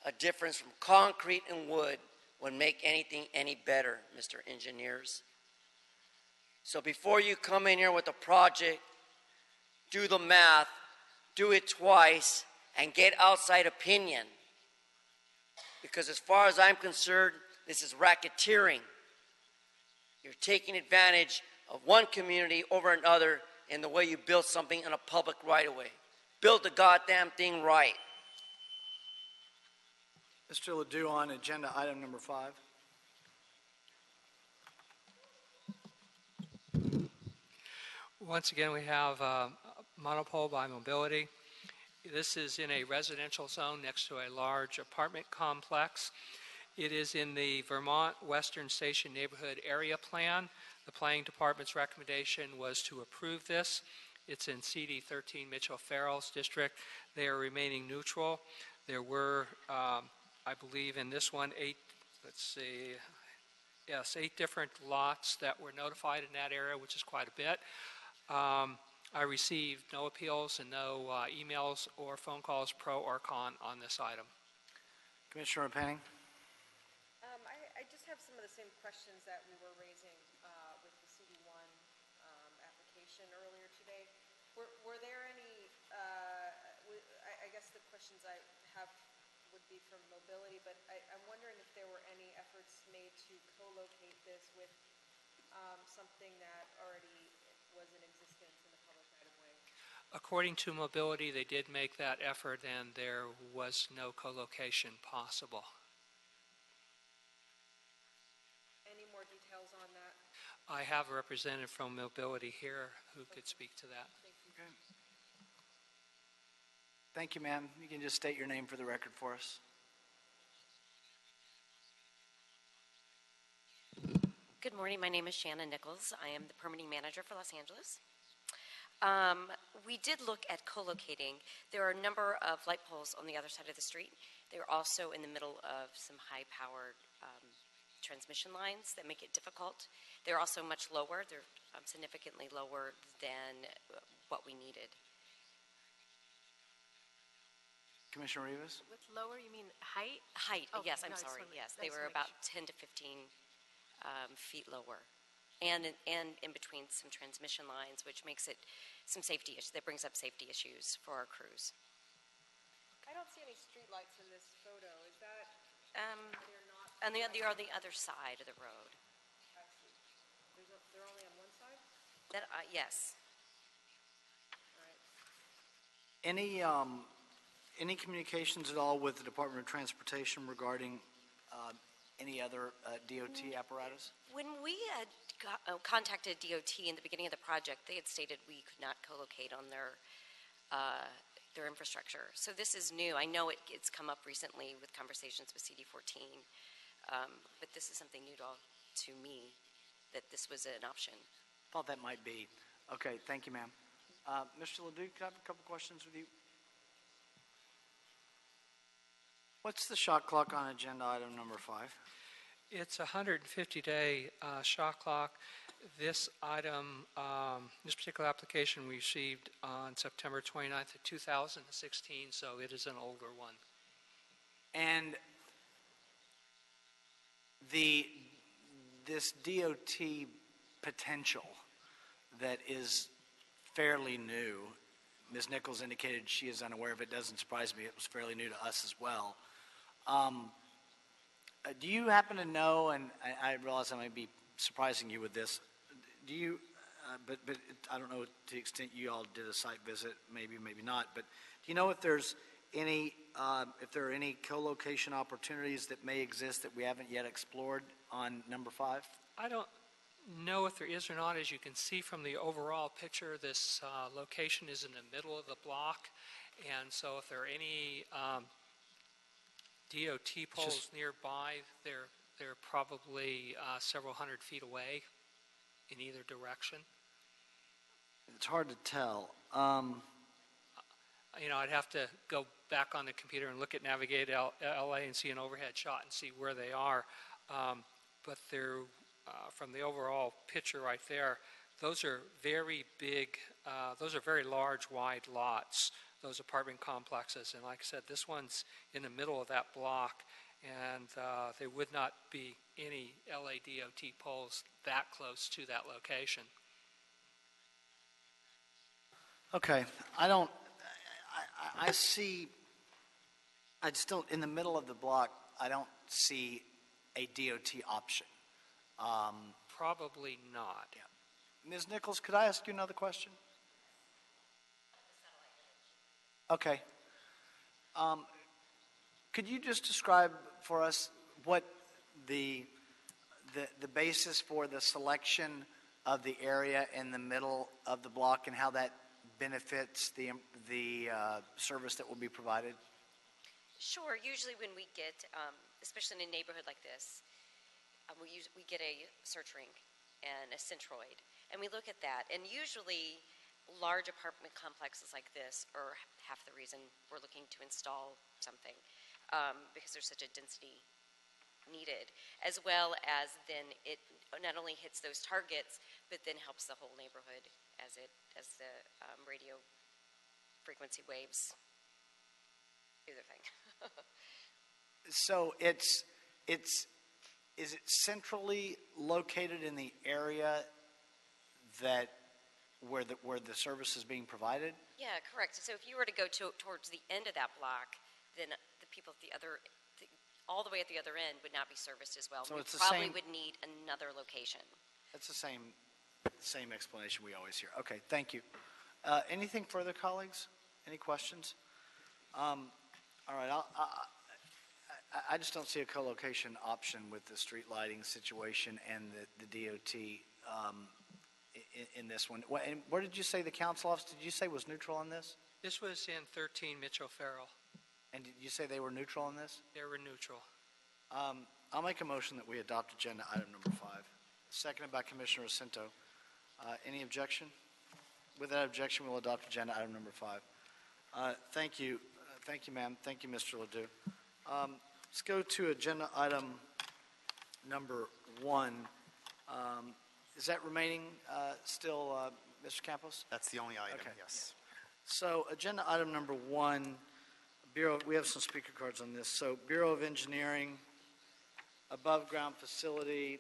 a difference from concrete and wood would make anything any better, Mr. Engineers. So before you come in here with a project, do the math, do it twice, and get outside opinion. Because as far as I'm concerned, this is racketeering. You're taking advantage of one community over another in the way you build something in a public right-of-way. Build the goddamn thing right. Mr. Ledoux on agenda item number 5. Once again, we have monopole by mobility. This is in a residential zone next to a large apartment complex. It is in the Vermont Western Station Neighborhood Area Plan. The Planning Department's recommendation was to approve this. It's in CD 13 Mitchell Farrell's district. They are remaining neutral. There were, I believe in this one, 8 different lots that were notified in that area, which is quite a bit. I received no appeals and no emails or phone calls pro or con on this item. Commissioner Penning? I just have some of the same questions that we were raising with the CD1 application earlier today. Were there any, I guess the questions I have would be from mobility, but I'm wondering if there were any efforts made to co-locate this with something that already was in existence in the public right-of-way. According to mobility, they did make that effort and there was no co-location possible. Any more details on that? I have a representative from mobility here who could speak to that. Okay. Thank you, ma'am. You can just state your name for the record for us. Good morning. My name is Shannon Nichols. I am the permitting manager for Los Angeles. We did look at co-locating. There are a number of light poles on the other side of the street. They're also in the middle of some high-powered transmission lines that make it difficult. They're also much lower. They're significantly lower than what we needed. Commissioner Rivas? With lower, you mean height? Height, Okay, yes, I'm no, I just sorry, wanna- yes. I They just were wanna make about 10 to 15 feet lower. And in between some transmission lines, which makes it some safety issues, that brings up safety issues for our crews. I don't see any streetlights in this photo. Is that, they're not? And they are the other side of the road. I see. They're only on one side? That, yes. All right. Any communications at all with the Department of Transportation regarding any other DOT apparatus? When we had contacted DOT in the beginning of the project, they had stated we could not co-locate on their infrastructure. So this is new. I know it's come up recently with conversations with CD14, but this is something new to me, that this was an option. Thought that might be. Okay, thank you, ma'am. Mr. Ledoux, can I have a couple questions with you? What's the shot clock on agenda item number 5? It's a 150-day shot clock. This item, this particular application we received on September 29th of 2016, so it is an older one. And this DOT potential that is fairly new, Ms. Nichols indicated she is unaware of it. Doesn't surprise me. It was fairly new to us as well. Do you happen to know, and I realize I might be surprising you with this, do you, but I don't know to the extent you all did a site visit, maybe not, but do you know if there's any, if there are any co-location opportunities that may exist that we haven't yet explored on number 5? I don't know if there is or not. As you can see from the overall picture, this location is in the middle of the block, and so if there are any DOT poles nearby, they're probably several hundred feet away in either direction. It's hard to tell. You know, I'd have to go back on the computer and look at Navigate LA and see an overhead shot and see where they are. But they're, from the overall picture right there, those are very big, those are very large, wide lots, those apartment complexes. And like I said, this one's in the middle of that block, and there would not be any LA DOT poles that close to that location. Okay, I see, I just don't, in the middle of the block, I don't see a DOT option. Probably not. Yeah. Ms. Nichols, could I ask you another question? Okay. Could you just describe for us what the basis for the selection of the area in the middle of the block and how that benefits the service that will be provided? Sure. Usually when we get, especially in a neighborhood like this, we get a search ring and a centroid, and we look at that. And usually large apartment complexes like this are half the reason we're looking to install something, because there's such a density needed, as well as then it not only hits those targets, but then helps the whole neighborhood as the radio frequency waves do their thing. So is it centrally located in the area that where the service is being provided? Yeah, correct. So if you were to go towards the end of that block, then the people at all the way at the other end would not be serviced as well. So We it's the probably same- would need another location. That's the same explanation we always hear. Okay, thank you. Anything further, colleagues? Any questions? All right, I just don't see a co-location option with the street lighting situation and the DOT in this one. And where did you say the council office, did you say was neutral on this? This was in 13 Mitchell Farrell. And did you say they were neutral on this? They were neutral. I'll make a motion that we adopt agenda item number 5. Seconded by Commissioner Jacinto. Any objection? With that objection, we'll adopt agenda item number 5. Thank you. Thank you, ma'am. Thank you, Mr. Ledoux. Let's go to agenda item number 1. Is that remaining still, Mr. Campos? That's the only item, Okay. yes. So agenda item number 1, we have some speaker cards on this. So Bureau of Engineering, above ground facility,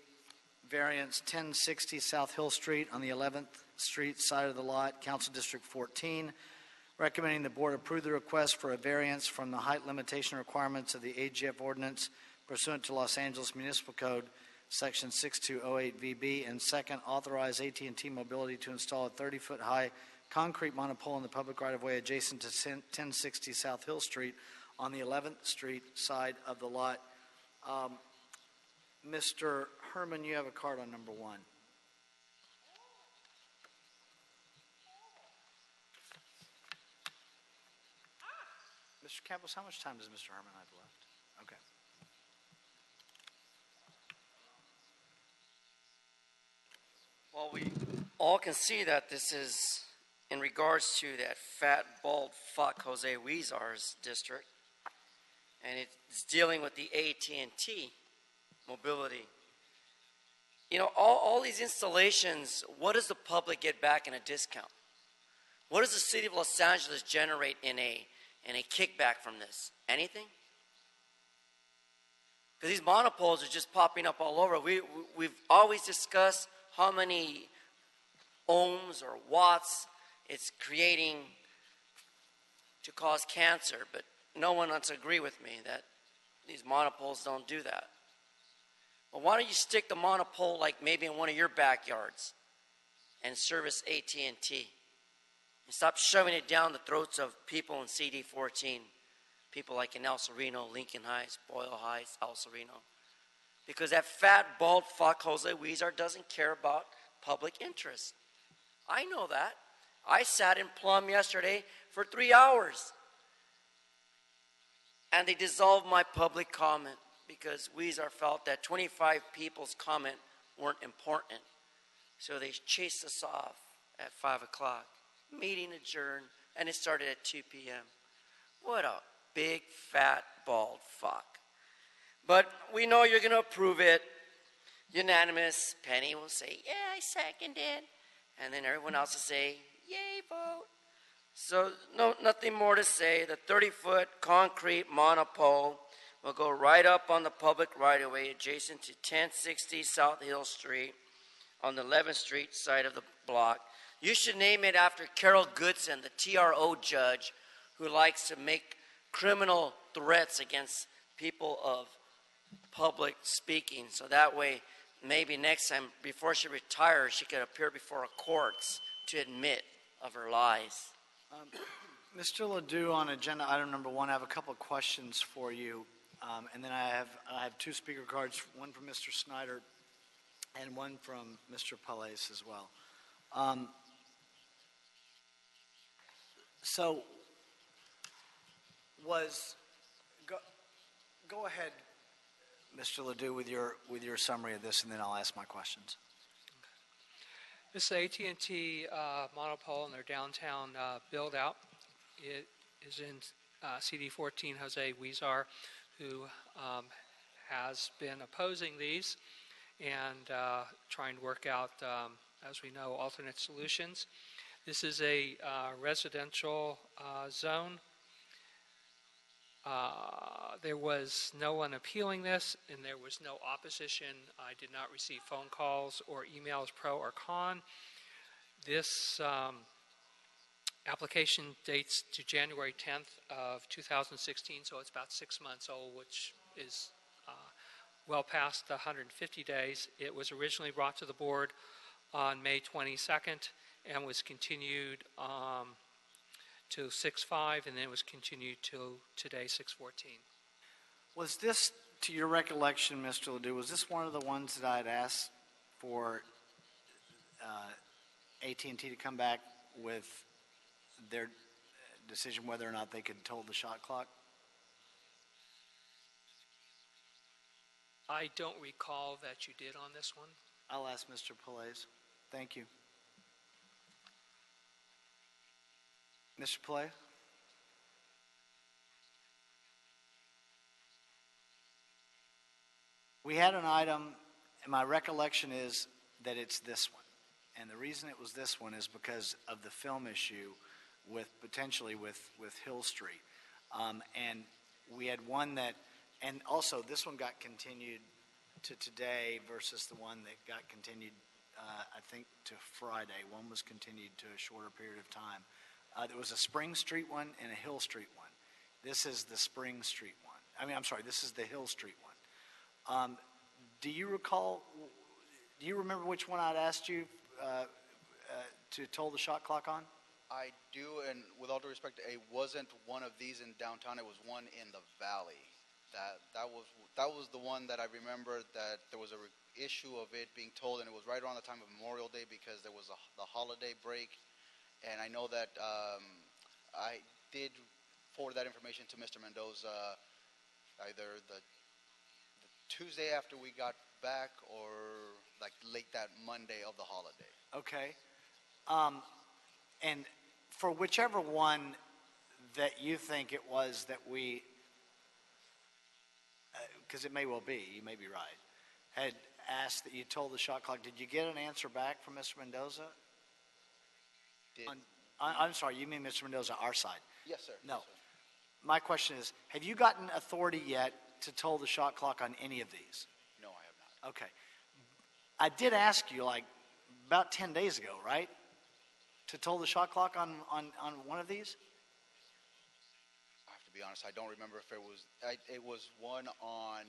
variance 1060 South Hill Street on the 11th Street side of the lot, Council District 14. Recommending the board approve the request for a variance from the height limitation requirements of the AGF ordinance pursuant to Los Angeles Municipal Code, Section 6208 VB, and second, authorize AT&T Mobility to install a 30-foot high concrete monopole in the public right-of-way adjacent to 1060 South Hill Street on the 11th Street side of the lot. Mr. Herman, you have a card on number 1. Mr. Campos, how much time does Mr. Herman have left? Okay. Well, we all can see that this is in regards to that fat, bald fuck Jose Huizar's district, and it's dealing with the AT&T mobility. You know, all these installations, what does the public get back in a discount? What does the city of Los Angeles generate in a kickback from this? Anything? Because these monopoles are just popping up all over. We've always discussed how many ohms or watts it's creating to cause cancer, but no one wants to agree with me that these monopoles don't do that. Well, why don't you stick the monopole like maybe in one of your backyards and service AT&T? And stop shoving it down the throats of people in CD14, people like in El Sereno, Lincoln Heights, Boyle Heights, El Sereno. Because that fat, bald fuck Jose Huizar doesn't care about public interest. I know that. I sat in Plum yesterday for 3 hours. And they dissolved my public comment because Huizar felt that 25 people's comment weren't important. So they chased us off at 5 o'clock. Meeting adjourned, and it started at 2 p.m. What a big, fat, bald fuck. But we know you're going to approve it. Unanimous. Penny will say, yeah, I second it. And then everyone else will say, yay, vote. So nothing more to say. The 30-foot concrete monopole will go right up on the public right-of-way adjacent to 1060 South Hill Street on the 11th Street side of the block. You should name it after Carol Goodson, the TRO judge who likes to make criminal threats against people of public speaking. So that way, maybe next time, before she retires, she could appear before courts to admit of her lies. Mr. Ledoux, on agenda item number 1, I have a couple of questions for you. And then I have 2 speaker cards, one from Mr. Snyder and one from Mr. Palais as well. So go ahead, Mr. Ledoux, with your summary of this, and then I'll ask my questions. This is AT&T monopole and their downtown build-out. It is in CD14, Jose Huizar, who has been opposing these and trying to work out, as we know, alternate solutions. This is a residential zone. There was no one appealing this, and there was no opposition. I did not receive phone calls or emails pro or con. This application dates to January 10th of 2016, so it's about 6 months old, which is well past the 150 days. It was originally brought to the board on May 22nd and was continued to 6/5, and then it was continued to today, 6/14. Was this, to your recollection, Mr. Ledoux, was this one of the ones that I had asked for AT&T to come back with their decision whether or not they could toll the shot clock? I don't recall that you did on this one. I'll ask Mr. Palais. Thank you. Mr. Palais? We had an item, and my recollection is that it's this one. And the reason it was this one is because of the film issue potentially with Hill Street. And we had one that, and also this one got continued to today versus the one that got continued, I think, to Friday. One was continued to a shorter period of time. There was a Spring Street one and a Hill Street one. This is the Spring Street one. This is the Hill Street one. Do you remember which one I'd asked you to toll the shot clock on? I do, and with all due respect, it wasn't one of these in downtown. It was one in the valley. That was the one that I remember that there was a issue of it being tolled, and it was right around the time of Memorial Day because there was the holiday break. And I know that I did forward that information to Mr. Mendoza either the Tuesday after we got back or like late that Monday of the holiday. Okay. And for whichever one that you think it was that we, because it may well be, you may be right, had asked that you told the shot clock, did you get an answer back from Mr. Mendoza? I'm sorry, you mean Mr. Mendoza, our side? Yes, sir. No. Yes, sir. My question is, have you gotten authority yet to toll the shot clock on any of these? No, I have not. Okay. I did ask you like about 10 days ago, right? To toll the shot clock on one of these? I have to be honest, I don't remember if it was one on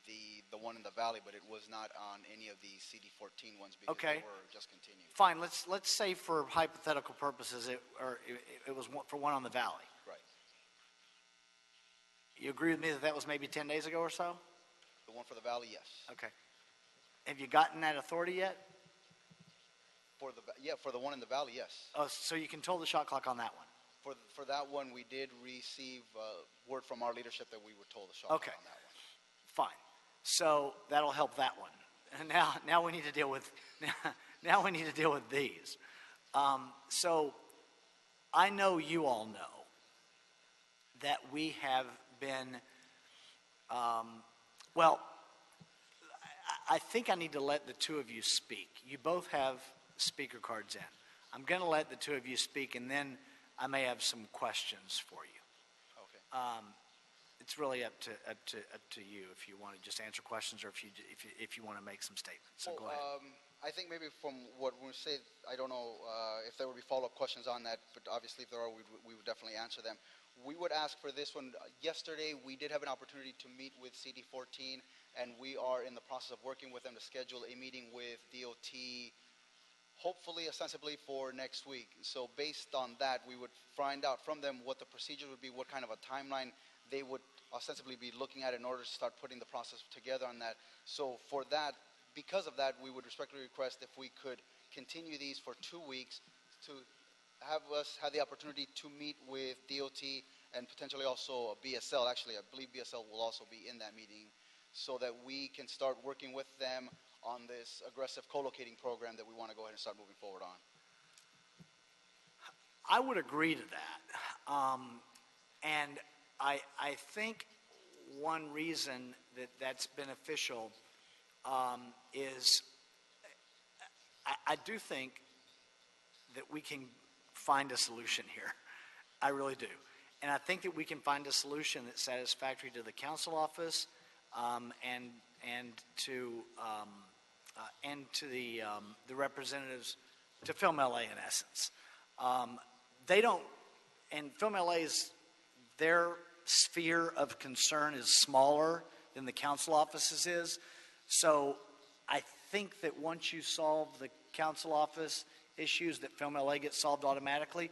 the one in the valley, but it was not on any of the CD14 ones because Okay. they were just continued. Fine, let's say for hypothetical purposes it was for one on the valley. Right. You agree with me that was maybe 10 days ago or so? The one for the valley, yes. Okay. Have you gotten that authority yet? For the one in the valley, yes. Oh, so you can toll the shot clock on that one? For that one, we did receive word from our leadership that we were told the shot Okay. on that one. Fine. So that'll help that one. And now we need to deal with these. So I know you all know that we have been I think I need to let the two of you speak. You both have speaker cards in. I'm going to let the two of you speak, and then I may have some questions for you. Okay. It's really up to you if you want to just answer questions or if you want to make some statements. So go ahead. I think maybe from what we say, I don't know if there will be follow-up questions on that, but obviously if there are, we would definitely answer them. We would ask for this one. Yesterday, we did have an opportunity to meet with CD14, and we are in the process of working with them to schedule a meeting with DOT, hopefully ostensibly for next week. So based on that, we would find out from them what the procedure would be, what kind of a timeline they would ostensibly be looking at in order to start putting the process together on that. So for that, because of that, we would respectfully request if we could continue these for 2 weeks to have us have the opportunity to meet with DOT and potentially also BSL. Actually, I believe BSL will also be in that meeting, so that we can start working with them on this aggressive co-locating program that we want to go ahead and start moving forward on. I would agree to that. And I think one reason that that's beneficial is I do think that we can find a solution here. I really do. And I think that we can find a solution that's satisfactory to the council office and to the representatives, to Film LA in essence. They don't, and Film LA's, their sphere of concern is smaller than the council offices is. So I think that once you solve the council office issues, that Film LA gets solved automatically.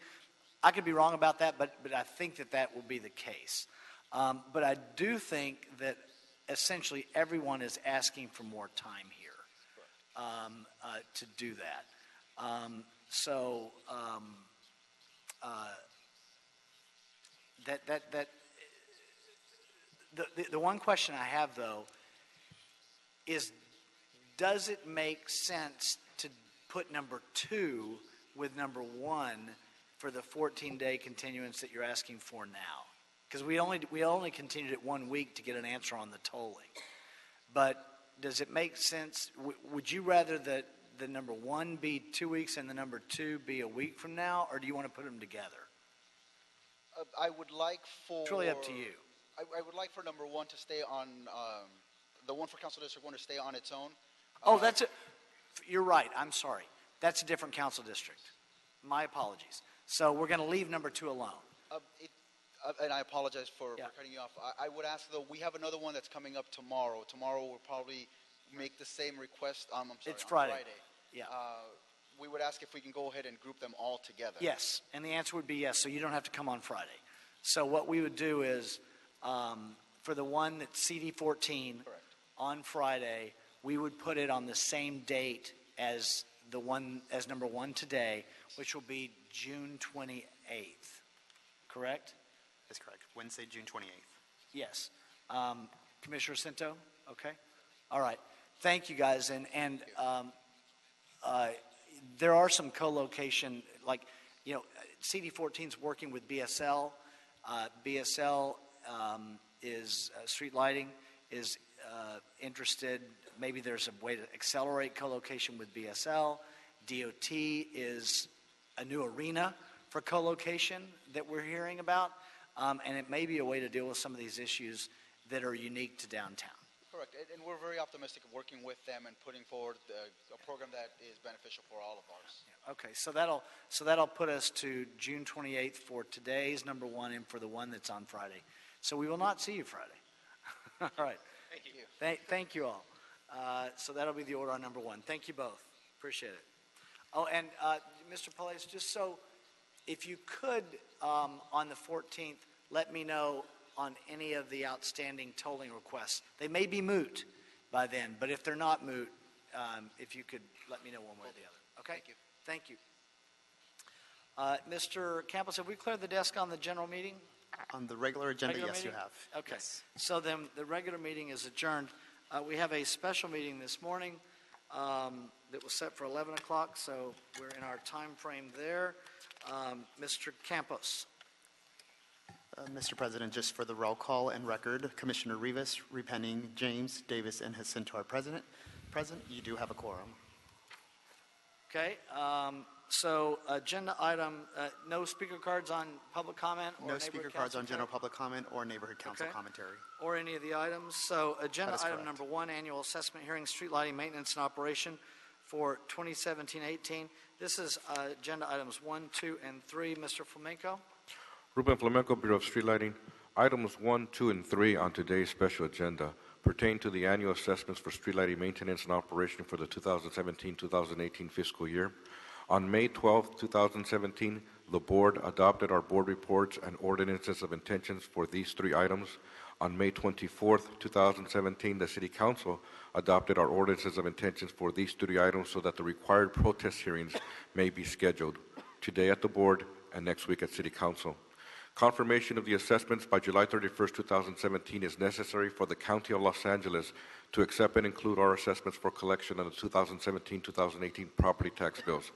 I could be wrong about that, but I think that that will be the case. But I do think that essentially everyone is asking for more time here to do that. The one question I have, though, is does it make sense to put number 2 with number 1 for the 14-day continuance that you're asking for now? Because we only continued it 1 week to get an answer on the tolling. But does it make sense? Would you rather that the number 1 be 2 weeks and the number 2 be a week from now, or do you want to put them together? I would like for... It's really up to you. I would like for number 1 to stay on, the one for Council District 1 to stay on its own. Oh, that's it. You're right. I'm sorry. That's a different council district. My apologies. So we're going to leave number 2 alone. And I apologize for cutting you off. I would ask, though, we have another one that's coming up tomorrow. Tomorrow we'll probably make the same request. I'm sorry, it's Friday. On Friday. Yeah. We would ask if we can go ahead and group them all together. Yes, and the answer would be yes, so you don't have to come on Friday. So what we would do is, for the one that's CD14 on Friday, we would put it on the same date as the one, as number 1 today, which will be June 28th. Correct? That's correct. Wednesday, June 28th. Yes. Commissioner Cinto? Okay. All right. Thank you, guys. And there are some co-location, like, you know, CD14's working with BSL. BSL is street lighting is interested. Maybe there's a way to accelerate co-location with BSL. DOT is a new arena for co-location that we're hearing about, and it may be a way to deal with some of these issues that are unique to downtown. Correct, and we're very optimistic of working with them and putting forward a program that is beneficial for all of ours. Okay, so that'll put us to June 28th for today's number 1 and for the one that's on Friday. So we will not see you Friday. All right. Thank you. Thank you all. So that'll be the order on number 1. Thank you both. Appreciate it. Oh, and Mr. Palace, just so if you could on the 14th, let me know on any of the outstanding tolling requests. They may be moot by then, but if they're not moot, if you could let me know one way or the other. Okay? Thank you. Mr. Campos, have we cleared the desk on the general meeting? On the regular agenda, Regular yes, meeting? you have. Okay. Yes. So then the regular meeting is adjourned. We have a special meeting this morning that was set for 11 o'clock, so we're in our time frame there. Mr. Campos. Mr. President, just for the roll call and record, Commissioner Rivas, Repenning, James, Davis, and Jacinto are present. You do have a quorum. Okay. So agenda item, no speaker cards on public comment or No speaker cards on general public comment or neighborhood council Okay. commentary. or any of the items. So agenda That is item correct. number 1, annual assessment hearing, street lighting maintenance and operation for 2017-18. This is agenda items 1, 2, and 3. Mr. Flamenco. Ruben Flamenco, Bureau of Street Lighting. Items 1, 2, and 3 on today's special agenda pertain to the annual assessments for street lighting maintenance and operation for the 2017-2018 fiscal year. On May 12, 2017, the board adopted our board reports and ordinances of intentions for these three items. On May 24, 2017, the City Council adopted our ordinances of intentions for these three items so that the required protest hearings may be scheduled today at the board and next week at City Council. Confirmation of the assessments by July 31, 2017 is necessary for the County of Los Angeles to accept and include our assessments for collection on the 2017-2018 property tax bills.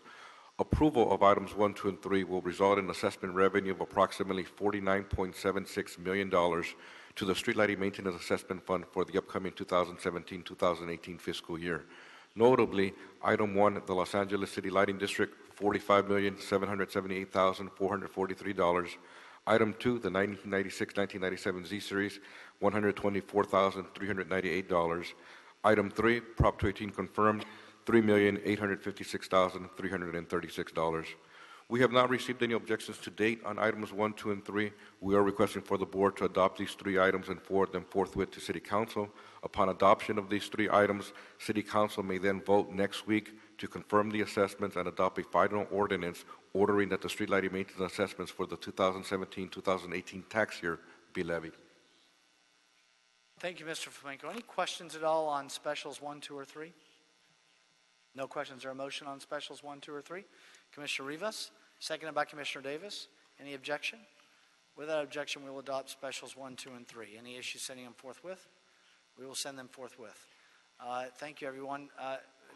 Approval of items 1, 2, and 3 will result in assessment revenue of approximately $49.76 million to the Street Lighting Maintenance Assessment Fund for the upcoming 2017-2018 fiscal year. Notably, item 1, the Los Angeles City Lighting District, $45,778,443. Item 2, the 1996-1997 Z Series, $124,398. Item 3, Prop 218 confirmed, $3,856,336. We have not received any objections to date on items 1, 2, and 3. We are requesting for the board to adopt these three items and forward them forthwith to City Council. Upon adoption of these three items, City Council may then vote next week to confirm the assessments and adopt a final ordinance ordering that the street lighting maintenance assessments for the 2017-2018 tax year be levied. Thank you, Mr. Flamenco. Any questions at all on specials 1, 2, or 3? No questions or a motion on specials 1, 2, or 3? Commissioner Rivas, seconded by Commissioner Davis. Any objection? Without objection, we will adopt specials 1, 2, and 3. Any issues sending them forthwith? We will send them forthwith. Thank you, everyone.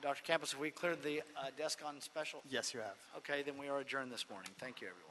Dr. Campos, have we cleared the desk on special? Yes, you have. Okay, then we are adjourned this morning. Thank you, everyone.